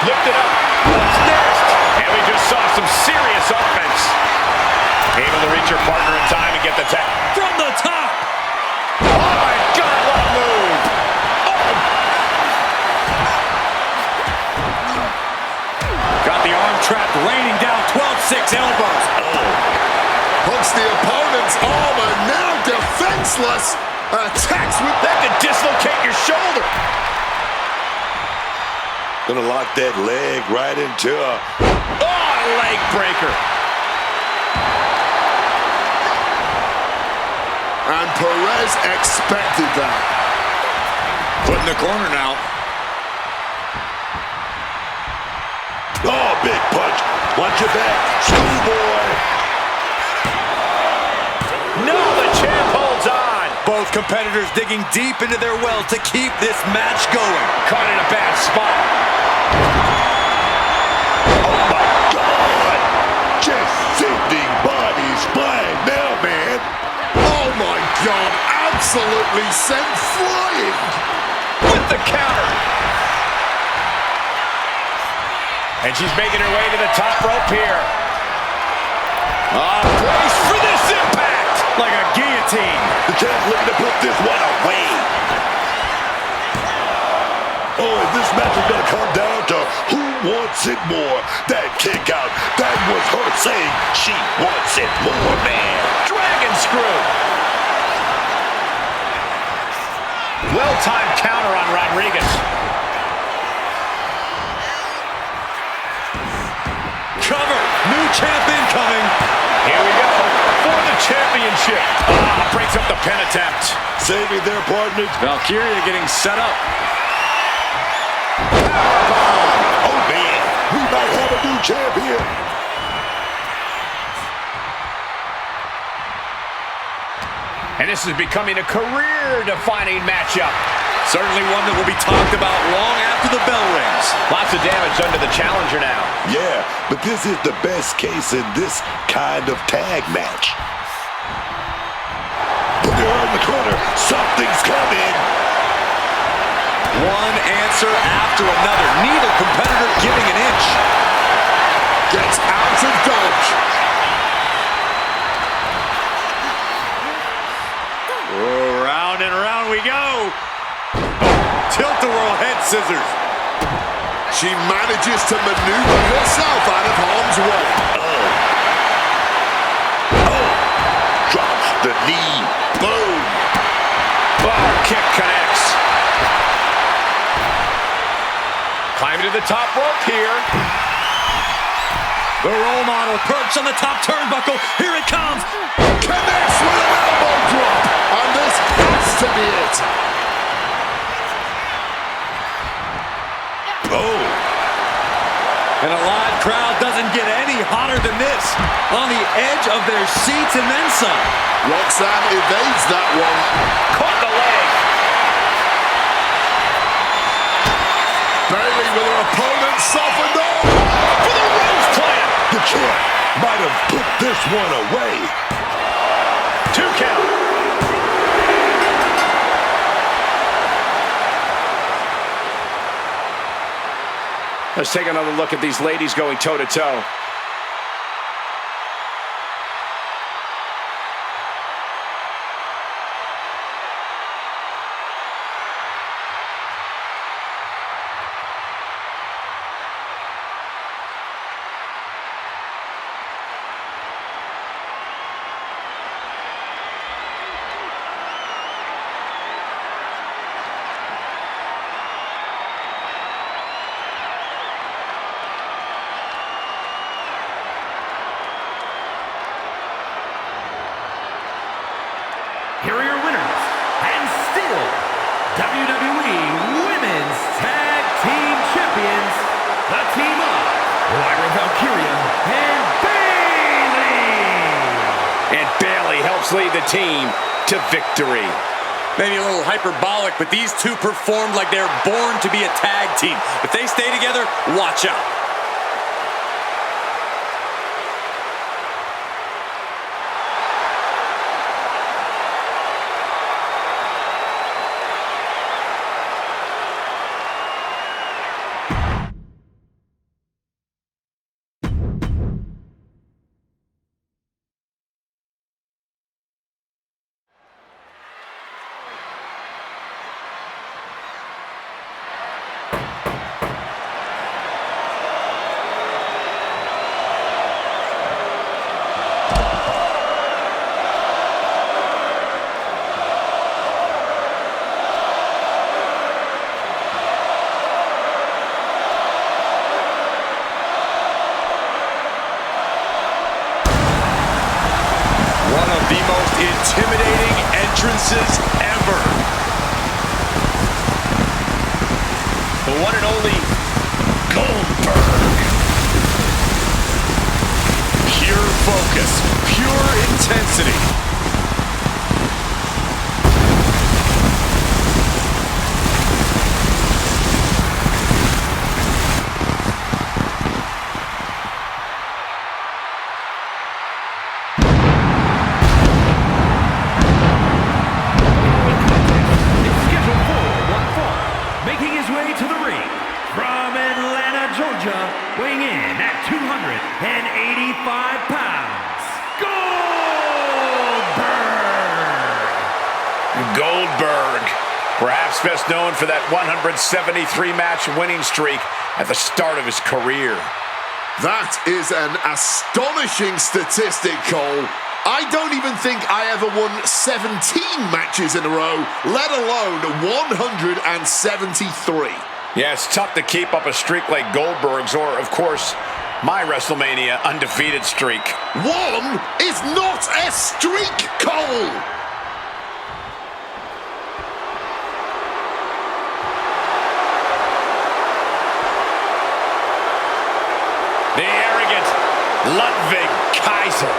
Lifted up. What's next? And we just saw some serious offense. Able to reach her partner in time and get the tap. From the top! Oh my God, what a move! Oh. Got the arm trapped, raining down 12-6 elbows. Hooks the opponent's arm and now defenseless. Attacks with That could dislocate your shoulder. Gonna lock that leg right into a... Oh, leg breaker. And Perez expected that. Put in the corner now. Oh, big punch. Watch your back, schoolboy. No, the champ holds on. Both competitors digging deep into their well to keep this match going. Caught in a bad spot. Oh, my God. Just sending bodies flying now, man. Oh my God, absolutely sent flying. With the counter. And she's making her way to the top rope here. Brace for this impact. Like a guillotine. The champ's looking to put this one away. Oh, and this match is going to come down to who wants it more. That kick out, that was her saying she wants it more, man. Dragon screw. Well-timed counter on Rodriguez. Cover. New champ incoming. Here we go. For the championship. Breaks up the pin attempt. Saving their partners. Valkyria getting set up. Oh, man, we might have a new champ here. And this is becoming a career-defining matchup. Certainly one that will be talked about long after the bell rings. Lots of damage done to the challenger now. Yeah, but this is the best case in this kind of tag match. Put her in the corner. Something's coming. One answer after another. Neither competitor giving an inch. Gets out of dodge. Oh, round and round we go. Tilt-a-whirl head scissors. She manages to maneuver herself out of harm's way. Drops the knee. Boom. Oh, kick connects. Climbing to the top rope here. The role model perched on the top turnbuckle. Here it comes. Connects with an elbow drop. And this has to be it. Oh. And a live crowd doesn't get any hotter than this. On the edge of their seats and then some. Roxanne evades that one. Caught the leg. Bayley with her opponent softened up. For the rose plant. The champ might have put this one away. 2 count. Let's take another look at these ladies going toe-to-toe. Here are your winners, and still WWE Women's Tag Team Champions, the team of Lyra Valkyria and Bayley. And Bayley helps lead the team to victory. Maybe a little hyperbolic, but these two performed like they're born to be a tag team. If they stay together, watch out. One of the most intimidating entrances ever. The one and only Goldberg. Pure focus, pure intensity. Weighing in at 285 pounds, Goldberg, perhaps best known for that 173-match winning streak at the start of his career. That is an astonishing statistic, Cole. I don't even think I ever won 17 matches in a row, let alone 173. Yeah, it's tough to keep up a streak like Goldberg's or, of course, my WrestleMania undefeated streak. One is not a streak, Cole! The arrogant Ludwig Kaiser.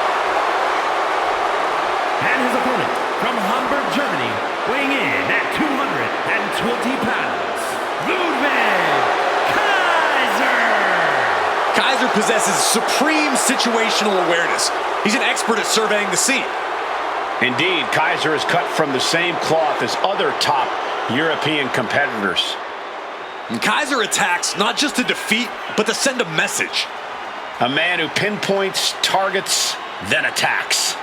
And his opponent from Hamburg, Germany, weighing in at 202 20 pounds, Ludwig Kaiser! Kaiser possesses supreme situational awareness. He's an expert at surveying the scene. Indeed, Kaiser is cut from the same cloth as other top European competitors. And Kaiser attacks not just to defeat, but to send a message. A man who pinpoints, targets, then attacks.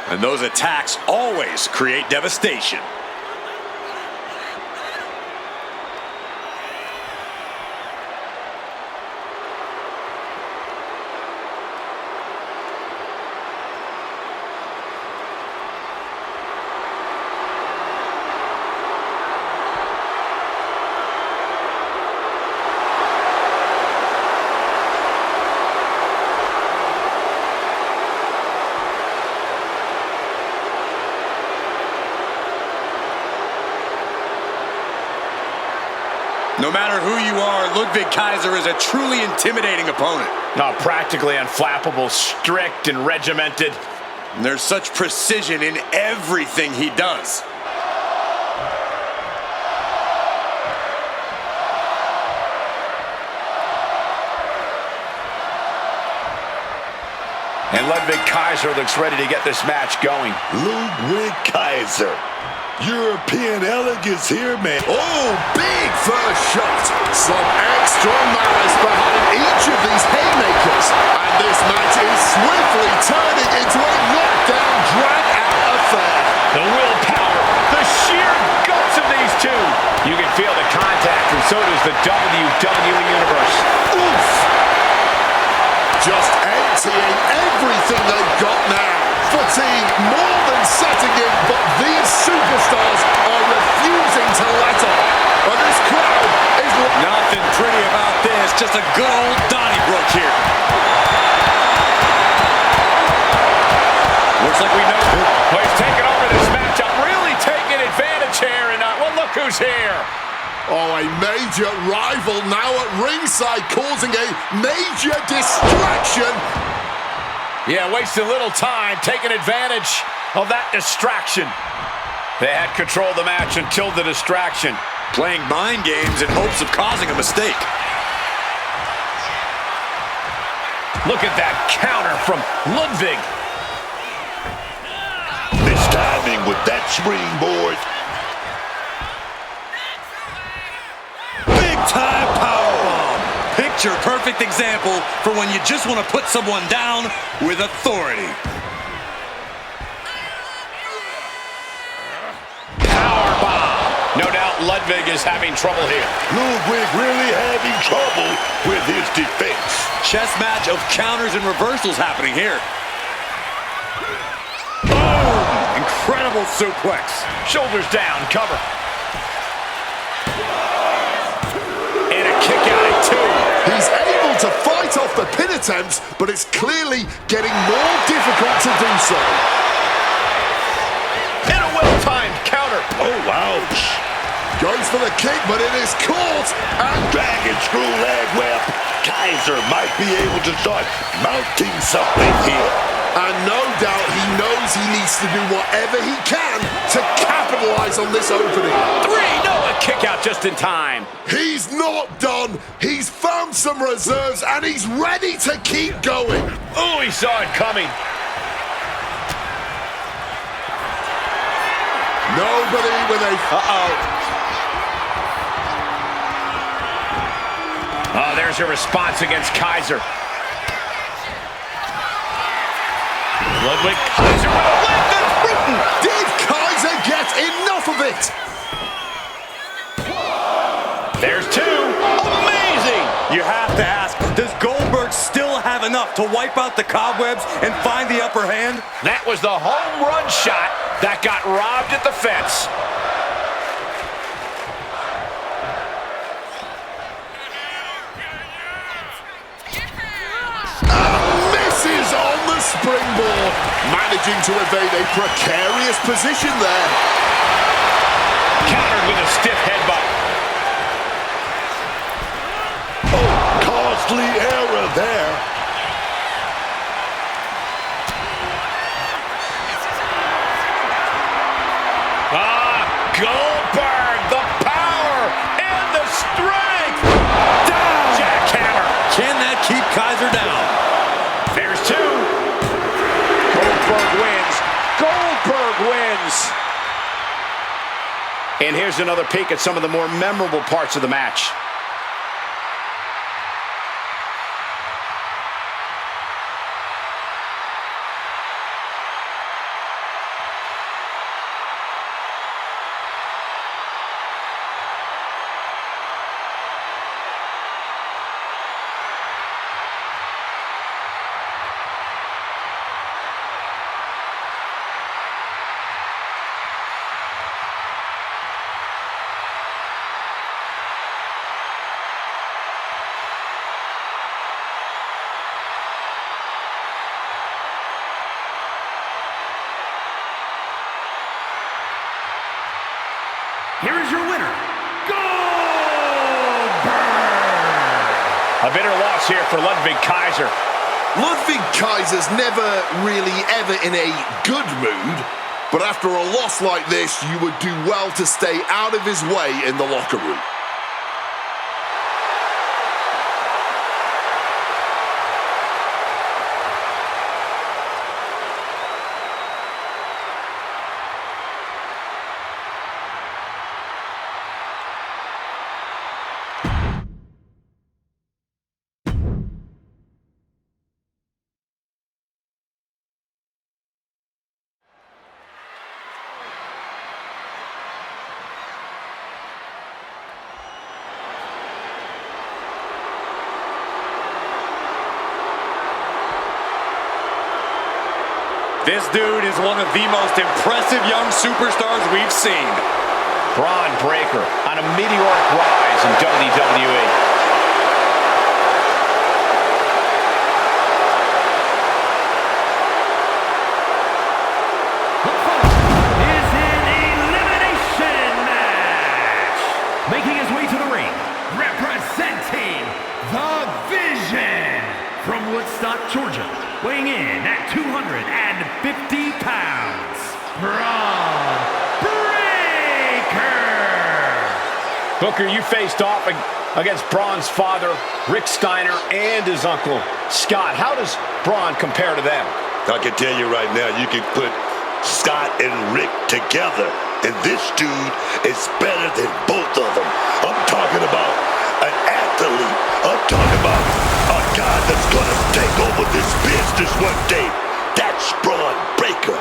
And those attacks always create devastation. No matter who you are, Ludwig Kaiser is a truly intimidating opponent. Practically unflappable, strict and regimented. And there's such precision in everything he does. And Ludwig Kaiser looks ready to get this match going. Ludwig Kaiser. European elegance here, man. Oh, big first shot. Some extra malice behind each of these haymakers. And this match is swiftly turning into a knockdown, drag-out affair. The willpower, the sheer guts of these two. You can feel the contact, and so does the WWE Universe. Oof. Just emptying everything they've got now. Fatigue more than setting in, but these superstars are refusing to let up. And this crowd is... Nothing pretty about this, just a good old Donnybrook here. Looks like we know. Well, he's taking over this matchup, really taking advantage here, and well, look who's here. Oh, a major rival now at ringside, causing a major distraction. Yeah, wasting little time, taking advantage of that distraction. They had control of the match until the distraction. Playing mind games in hopes of causing a mistake. Look at that counter from Ludwig. This timing with that springboard. Big time powerbomb. Picture perfect example for when you just want to put someone down with authority. Powerbomb. No doubt Ludwig is having trouble here. Ludwig really having trouble with his defense. Chess match of counters and reversals happening here. Boom! Incredible suplex. Shoulders down, cover. And a kick out at two. He's able to fight off the pin attempts, but it's clearly getting more difficult to do so. And a well-timed counter. Oh, ouch. Goes for the kick, but it is caught. And Dragon screw leg whip. Kaiser might be able to start mounting something here. And no doubt he knows he needs to do whatever he can to capitalize on this opening. Three, no, a kick out just in time. He's not done. He's found some reserves and he's ready to keep going. Oh, he saw it coming. Nobody with a... Oh, there's a response against Kaiser. Ludwig Kaiser with a leg that's brutal. Did Kaiser get enough of it? There's two. Amazing. You have to ask, does Goldberg still have enough to wipe out the cobwebs and find the upper hand? That was the home run shot that got robbed at the fence. Misses on the springboard. Managing to evade a precarious position there. Countered with a stiff headbutt. Costly error there. Goldberg, the power And here's another peek at some of the more memorable parts of the match. Here is your winner, Goldberg! A bitter loss here for Ludwig Kaiser. Ludwig Kaiser's never really ever in a good mood, but after a loss like this, you would do well to stay out of his way in the locker room. This dude is one of the most impressive young superstars we've seen. Braun Breaker on a meteoric rise in WWE. Making his way to the ring, representing the Vision from Woodstock, Georgia, weighing in at 250 pounds, Braun Breaker! Booker, you faced off against Braun's father, Rick Steiner, and his uncle, Scott. How does Braun compare to them? I can tell you right now, you can put Scott and Rick together, and this dude is better than both of them. I'm talking about an athlete. I'm talking about a guy that's gonna take over this business one day. That's Braun Breaker.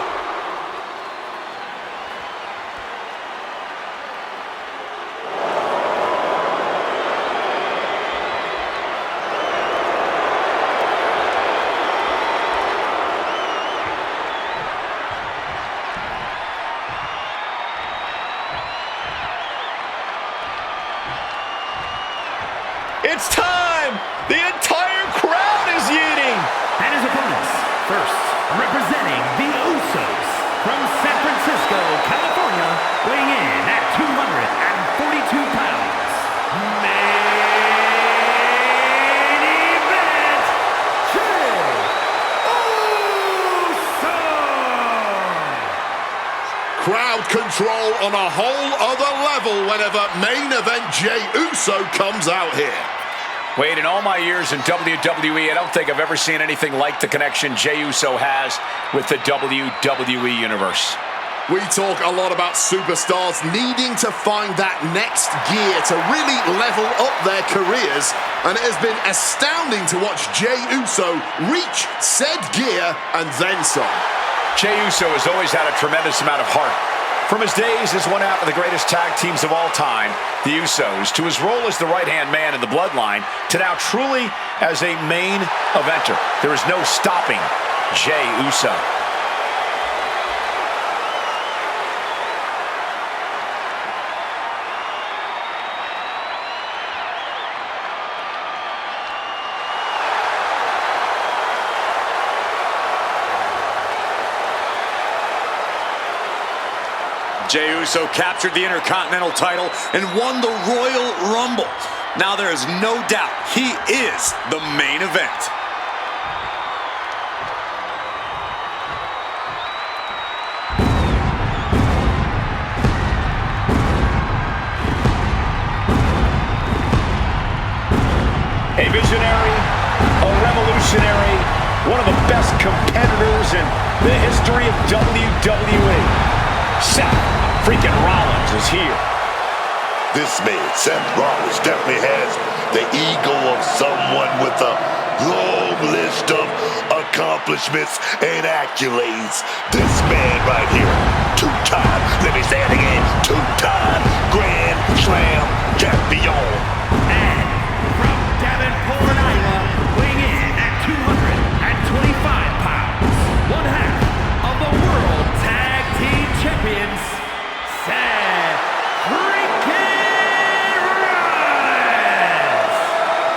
It's time! The entire crowd is yeeting! And his opponents, first, representing the Usos from San Francisco, California, weighing in at 242 pounds. Main event, Jey Uso! Crowd control on a whole other level whenever main event Jey Uso comes out here. Wade, in all my years in WWE, I don't think I've ever seen anything like the connection Jey Uso has with the WWE Universe. We talk a lot about superstars needing to find that next gear to really level up their careers, and it has been astounding to watch Jey Uso reach said gear and then some. Jey Uso has always had a tremendous amount of heart. From his days as one half of the greatest tag teams of all time, the Usos, to his role as the right-hand man in the Bloodline, to now truly as a main eventer. There is no stopping Jey Uso. Jey Uso captured the Intercontinental title and won the Royal Rumble. Now there is no doubt he is the main event. A visionary, a revolutionary, one of the best competitors in the history of WWE. Seth Freaking Rollins is here. This man, Seth Rollins, definitely has the ego of someone with a long list of accomplishments and accolades. This man right here, two-time, let me say it again, two-time Grand Slam champion. And from Davenport, Iowa, weighing in at 225 pounds, one half of the World Tag Team Champions, Seth freaking Rollins!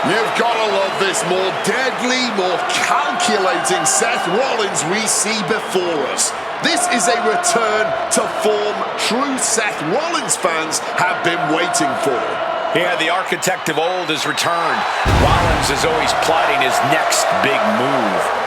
You've got to love this more deadly, more calculating Seth Rollins we see before us. This is a return to form true Seth Rollins fans have been waiting for. Yeah, the architect of old has returned. Rollins is always plotting his next big move.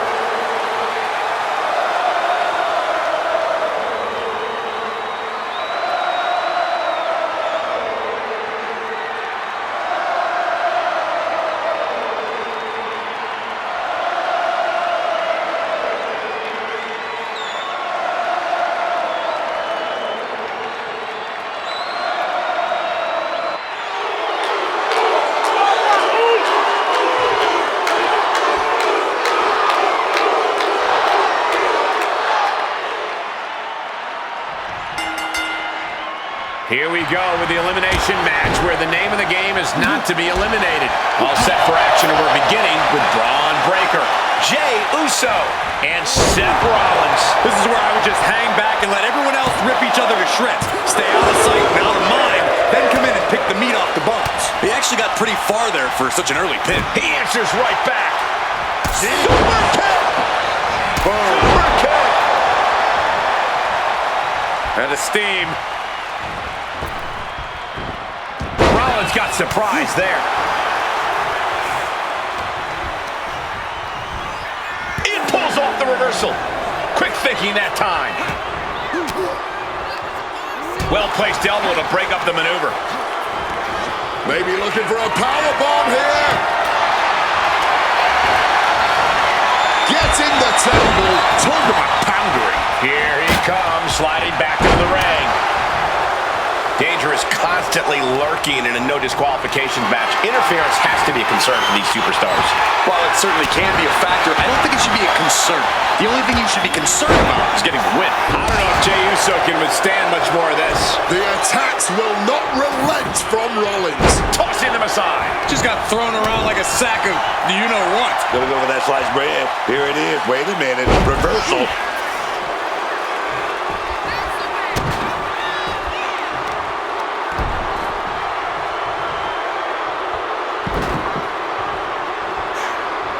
Here we go with the elimination match where the name of the game is not to be eliminated. All set for action, and we're beginning with Braun Breaker, Jey Uso, and Seth Rollins. This is where I would just hang back and let everyone else rip each other to shreds. Stay out of sight and out of mind, then come in and pick the meat off the bones. He actually got pretty far there for such an early pin. He answers right back. Super kick! Boom. Super kick. Out of steam. Rollins got surprised there. It pulls off the reversal. Quick thinking that time. Well-placed elbow to break up the maneuver. Maybe looking for a powerbomb here. Getting the table. Talk about pandering. Here he comes, sliding back into the ring. Danger is constantly lurking in a no disqualification match. Interference has to be a concern for these superstars. While it certainly can be a factor, I don't think it should be a concern. The only thing you should be concerned about is getting the win. I don't know if Jey Uso can withstand much more of this. The attacks will not relent from Rollins. Tossing them aside. Just got thrown around like a sack of you-know-what. Gonna go for that sliced bread. Here it is. Wait a minute. Reversal.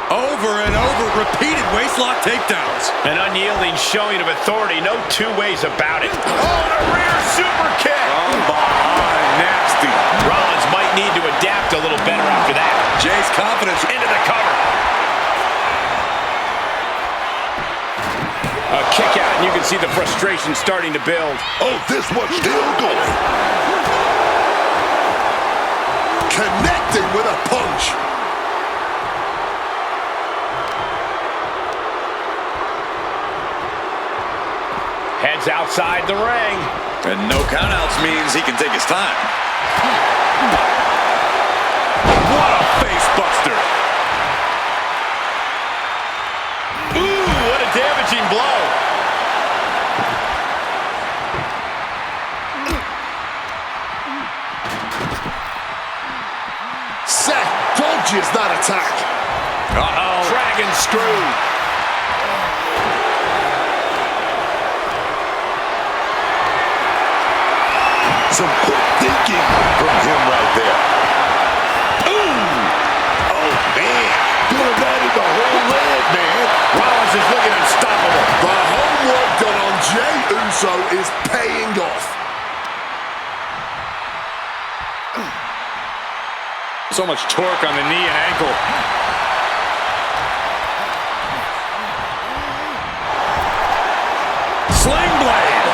Over and over, repeated waistlock takedowns. An unyielding showing of authority, no two ways about it. Oh, the rear super kick. From behind, nasty. Rollins might need to adapt a little better after that. Jay's confidence Into the cover. A kick out, and you can see the frustration starting to build. Oh, this one's still going. Connecting with a punch. Heads outside the ring. And no countouts means he can take his time. What a face buster. Ooh, what a damaging blow. Seth dodges that attack. Uh-oh. Dragon screw. Some quick thinking from him right there. Ooh! Oh, man. Doing that in the whole leg, man. Rollins is looking unstoppable. The homework done on Jey Uso is paying off. So much torque on the knee and ankle. Sling blade.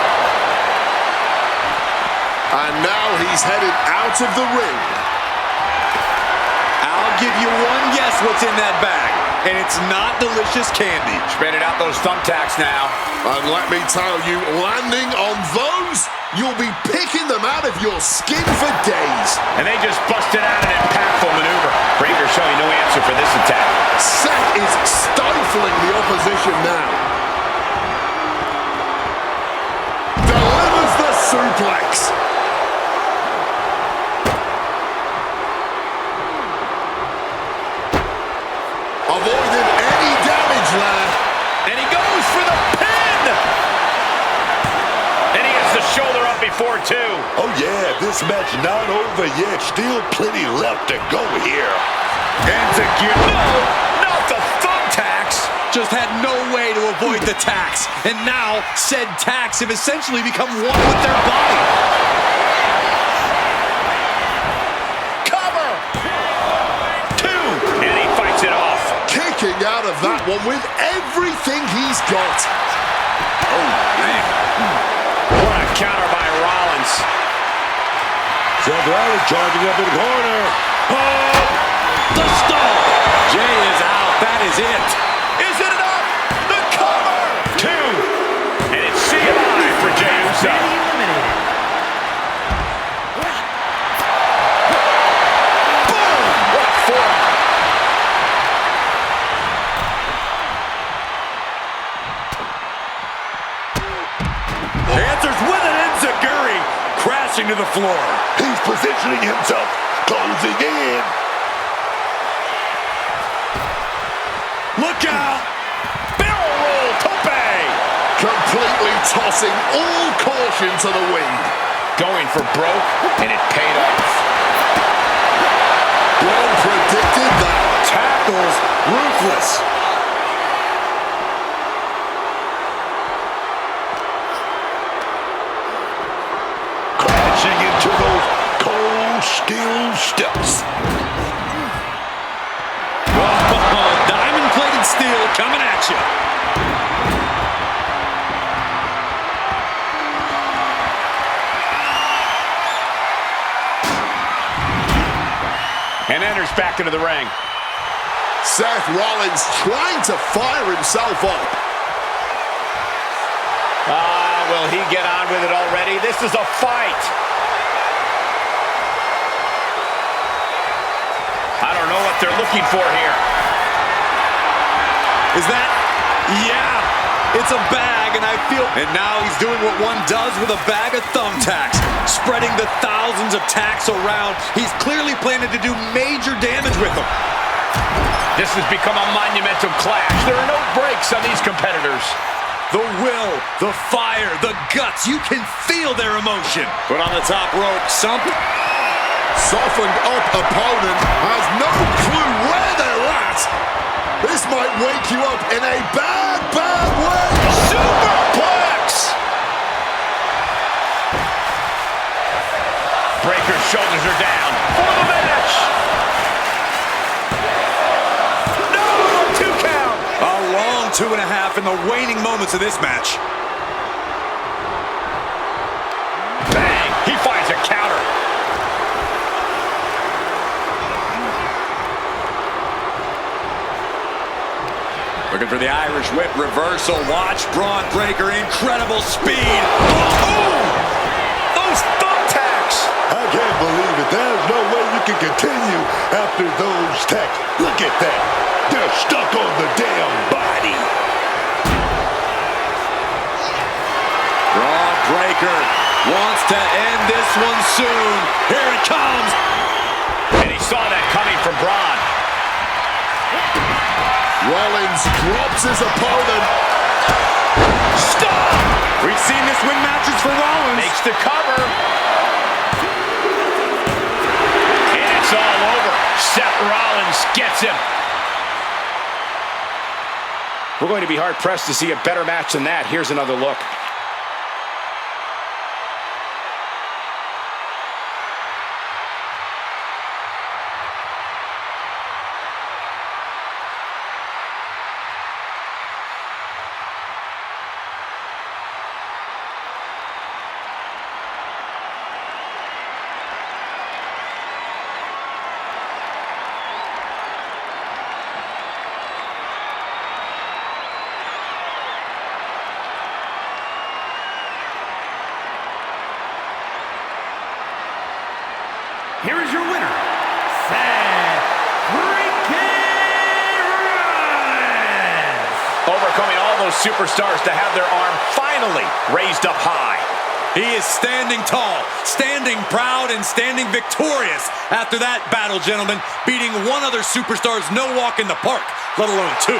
And now he's headed out of the ring. I'll give you one guess what's in that bag. and it's not delicious candy. Spitting out those thumbtacks now. And let me tell you, landing on those, you'll be picking them out of your skin for days. And they just busted out an impactful maneuver. Breaker showing no answer for this attack. Seth is stifling the opposition now. Delivers the suplex. Avoided any damage there. And he goes for the pin! And he gets the shoulder up before two. Oh yeah, this match not over yet. Still plenty left to go here. Enziguri No, not the thumbtacks. just had no way to avoid the tacks. And now, said tacks have essentially become one with their body. Cover! Two! And he fights it off. Kicking out of that one with everything he's got. Oh, man. What a counter by Rollins. Seth Rollins charging up in the corner. Oh! The stomp. Jay is out. That is it. Is it enough? The cover! Two! And it's CMI for Jey Uso. Manny eliminated. Boom! What a forearm. Answers with an Enziguri, crashing to the floor. He's positioning himself, closing in. Look out! Barrel roll tope! Completely tossing all caution to the wind. Going for broke, and it paid off. One predicted that. Tackles ruthless. Crashing into those cold steel steps. Oh, diamond-plated steel coming at you. And enters back into the ring. Seth Rollins trying to fire himself up. Will he get on with it already? This is a fight. I don't know what they're looking for here. Is that? Yeah, it's a bag, and I feel... And now he's doing what one does with a bag of thumbtacks, spreading the thousands of tacks around. He's clearly planning to do major damage with them. This has become a monumental clash. There are no breaks on these competitors. The will, the fire, the guts, you can feel their emotion. But on the top rope, Softened up opponent has no clue where they're at. This might wake you up in a bad, bad way. Superplex! Breaker's shoulders are down for the match. No, 2 count. a long 2.5 in the waning moments of this match. Bang! He finds a counter. Looking for the Irish whip reversal. Watch Braun Breaker, incredible speed. Oh! Those thumbtacks! I can't believe it. There's no way you can continue after those tacks. Look at that. They're stuck on the damn body. Braun Breaker wants to end this one soon. Here it comes. And he saw that coming from Braun. Rollins drops his opponent. Stop! We've seen this win matches for Rollins. Makes the cover. And it's all over. Seth Rollins gets him. We're going to be hard-pressed to see a better match than that. Here's another look. here is your winner, Seth freaking Rollins. Overcoming all those superstars to have their arm finally raised up high. He is standing tall, standing proud, and standing victorious after that battle, gentlemen, beating one other superstar's no walk in the park, let alone two.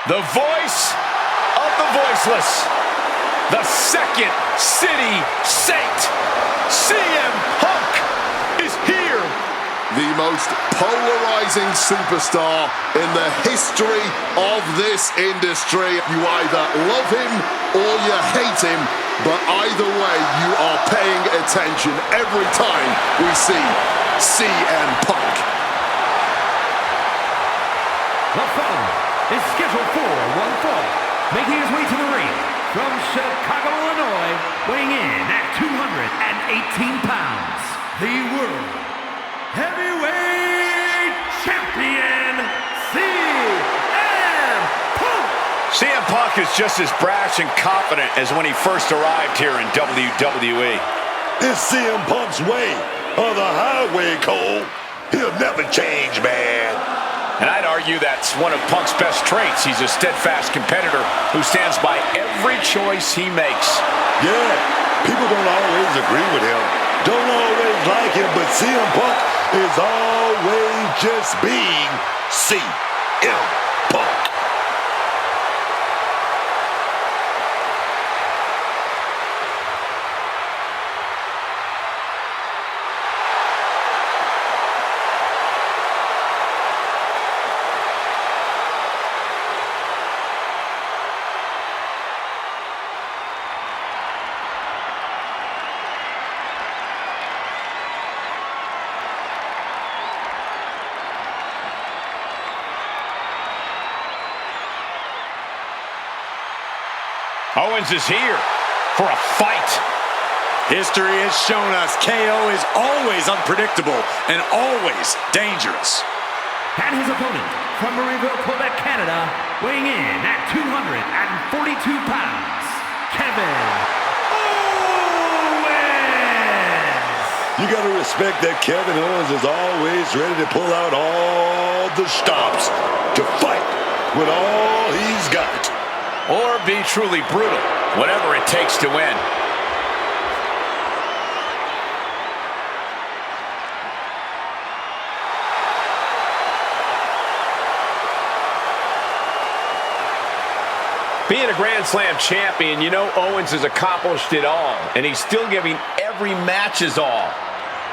The voice of the voiceless. The second city saint. CM Punk is here. The most polarizing superstar in the history of this industry. You either love him or you hate him, but either way, you are paying attention every time we see CM Punk. The following is scheduled for one fall, making his way to the ring from Chicago, Illinois, weighing in at 218 pounds, the World Heavyweight Champion, CM Punk! CM Punk is just as brash and confident as when he first arrived here in WWE. It's CM Punk's way of the highway, Cole. He'll never change, man. And I'd argue that's one of Punk's best traits. He's a steadfast competitor who stands by every choice he makes. Yeah, people don't always agree with him, don't always like him, but CM Punk is always just being CM Punk. Owens is here for a fight. History has shown us KO is always unpredictable and always dangerous. And his opponent from Marieville, Quebec, Canada, weighing in at 242 pounds, Kevin Owens! You gotta respect that Kevin Owens is always ready to pull out all the stops to fight with all he's got. Or be truly brutal, whatever it takes to win. Being a Grand Slam champion, you know Owens has accomplished it all, and he's still giving every match his all.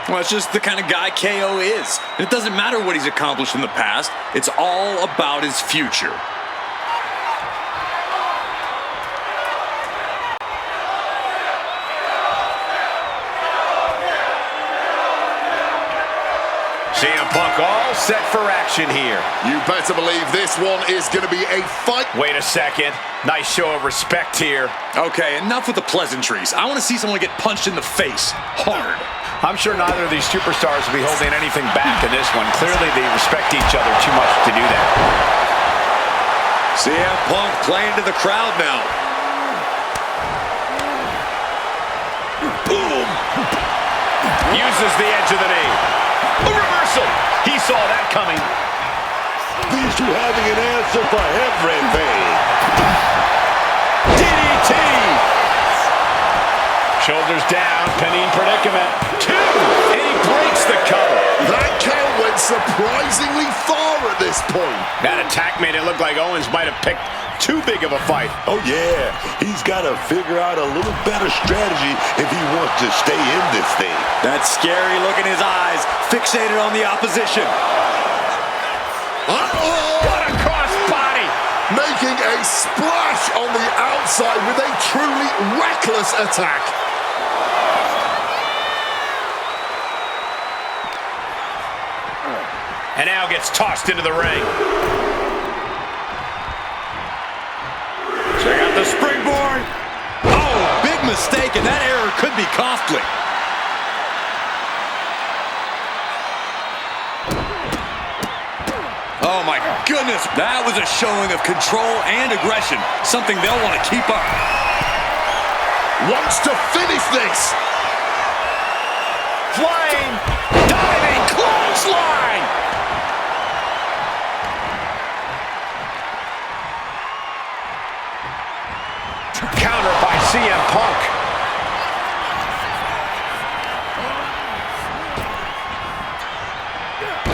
Well, it's just the kind of guy KO is. It doesn't matter what he's accomplished in the past. It's all about his future. CM Punk all set for action here. You better believe this one is going to be a fight. Wait a second. Nice show of respect here. Okay, enough with the pleasantries. I want to see someone get punched in the face hard. I'm sure neither of these superstars will be holding anything back in this one. Clearly, they respect each other too much to do that. CM Punk playing to the crowd now. Boom! Uses the edge of the knee. A reversal. He saw that coming. These two having an answer for everything. DDT. Shoulders down, pinning predicament. 2, and he breaks the cover. That count went surprisingly far at this point. That attack made it look like Owens might have picked too big of a fight. Oh, yeah. He's got to figure out a little better strategy if he wants to stay in this thing. That scary look in his eyes, fixated on the opposition. What a cross body! Making a splash on the outside with a truly reckless attack. And now gets tossed into the ring. Check out the springboard. Oh, big mistake, and that error could be costly. Oh, my goodness. That was a showing of control and aggression, something they'll want to keep up. Wants to finish this. Flying, diving, clothesline! Counter by CM Punk.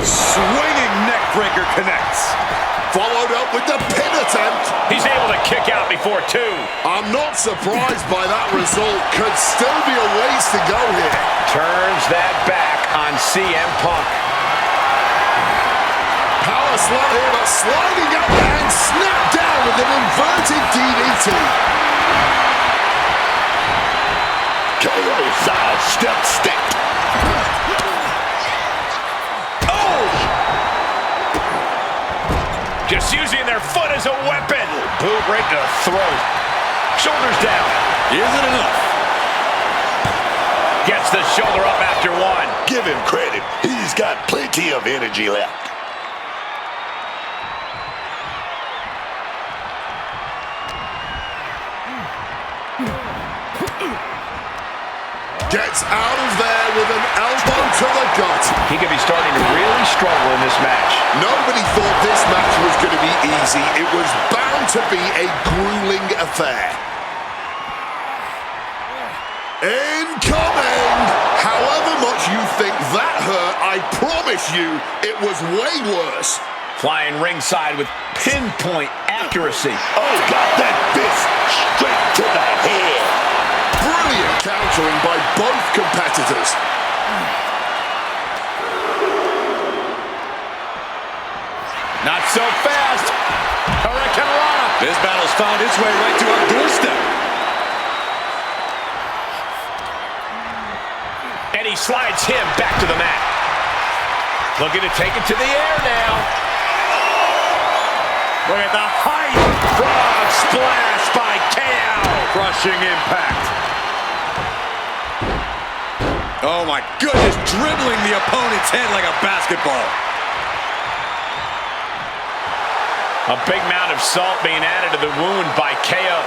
Swinging neck breaker connects. Followed up with the pin attempt. He's able to kick out before two. I'm not surprised by that result. Could still be a ways to go here. Turns that back on CM Punk. Power slam here, but sliding up and snapped down with an inverted DDT. KO side step. Just using their foot as a weapon. Boot right to the throat. Shoulders down. Is it enough? Gets the shoulder up after one. Give him credit. He's got plenty of energy left. Gets out of there with an elbow to the gut. He could be starting to really struggle in this match. Nobody thought this match was going to be easy. It was bound to be a grueling affair. Incoming! However much you think that hurt, I promise you, it was way worse. Flying ringside with pinpoint accuracy. Oh, got that fist straight to the head. Brilliant countering by both competitors. Not so fast. Hurricane Rana. This battle's found its way right to our doorstep. And he slides him back to the mat. Looking to take it to the air now. Look at the height. Frog splash by KO. Crushing impact. Oh my goodness, dribbling the opponent's head like a basketball. A big amount of salt being added to the wound by KO.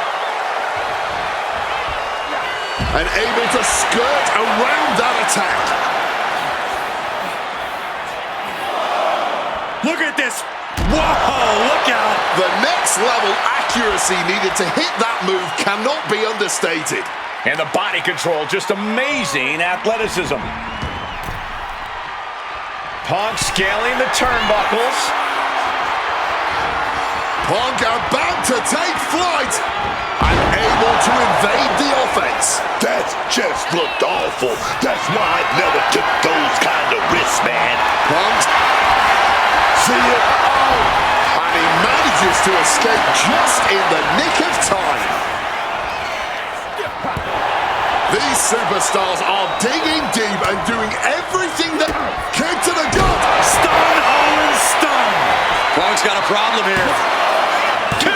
And able to skirt around that attack. Look at this. Whoa, look out. The next level accuracy needed to hit that move cannot be understated. And the body control, just amazing athleticism. Punk scaling the turnbuckles. Punk about to take flight and able to invade the offense. That just looked awful. That's why I never took those kind of risks, man. Punk. See ya. And he manages to escape just in the nick of time. These superstars are digging deep and doing everything that kick to the gut. Stun, Owens, stun. Punk's got a problem here. 2.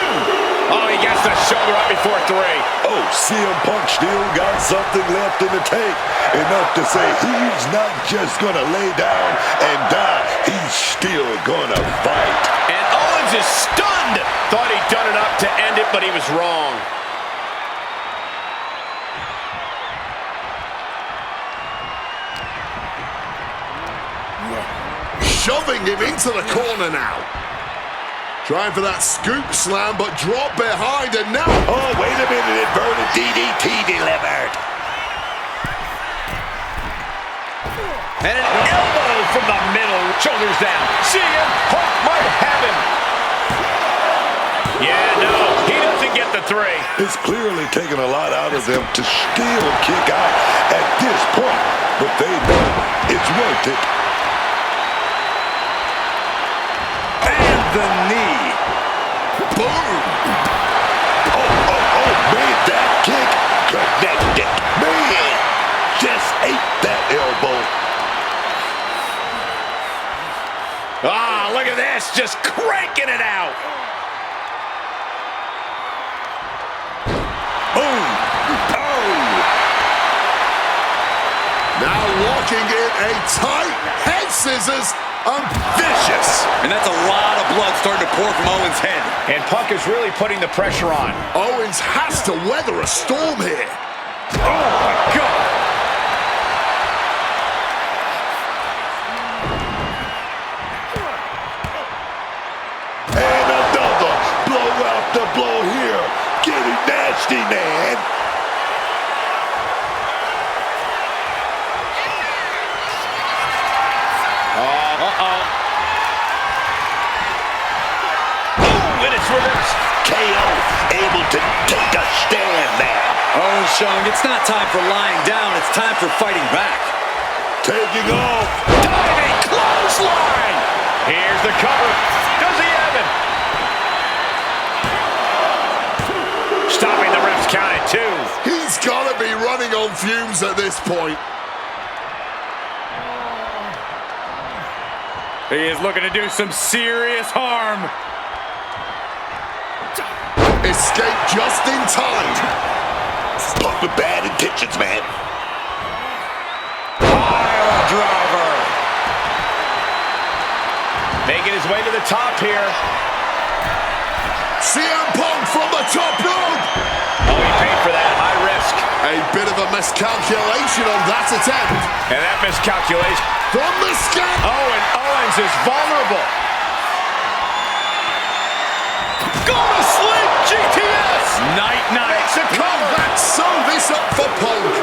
Oh, he gets the shoulder up before 3. Oh, CM Punk still got something left in the tank. Enough to say he's not just gonna lay down and die. He's still gonna fight. And Owens is stunned. Thought he'd done enough to end it, but he was wrong. Shoving him into the corner now. Trying for that scoop slam, but drop behind, and now... Oh, wait a minute, inverted DDT delivered. And an elbow from the middle, shoulders down. CM Punk might have him. Yeah, no, he doesn't get the 3. It's clearly taken a lot out of them to still kick out at this point, but they know it's worth it. And the knee. Boom! Oh, man, that kick connected. Man, just ate that elbow. Ah, look at this, just cranking it out. Boom! Oh! Now locking in a tight head scissors and vicious. And that's a lot of blood starting to pour from Owens' head. And Punk is really putting the pressure on. Owens has to weather a storm here. Oh, my God. And another blow after blow here. Getting nasty, man. Boom, and it's reversed. KO able to take a stand now. Owens showing it's not time for lying down, it's time for fighting back. Taking off. Diving clothesline. Here's the cover. Does he have it? Stopping the ref's count at 2. He's got to be running on fumes at this point. He is looking to do some serious harm. Escape just in time. Punk with bad intentions, man. Pile driver. Making his way to the top here. CM Punk from the top rope. Oh, he paid for that. High risk. A bit of a miscalculation on that attempt. And that miscalculation. From the scalp. Oh, and Owens is vulnerable. Go to sleep, GTS. Night. Makes a cover. That sew this up for Punk.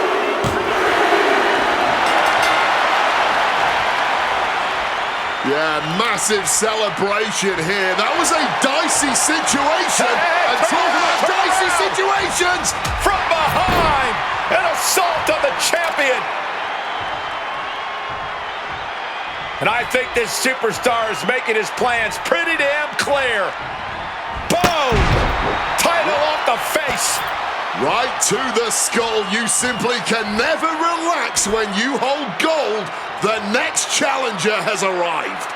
Yeah, massive celebration here. That was a dicey situation. And talking about dicey situations. From behind. An assault on the champion. And I think this superstar is making his plans pretty damn clear. Boom! Title off the face. Right to the skull. You simply can never relax when you hold gold. The next challenger has arrived.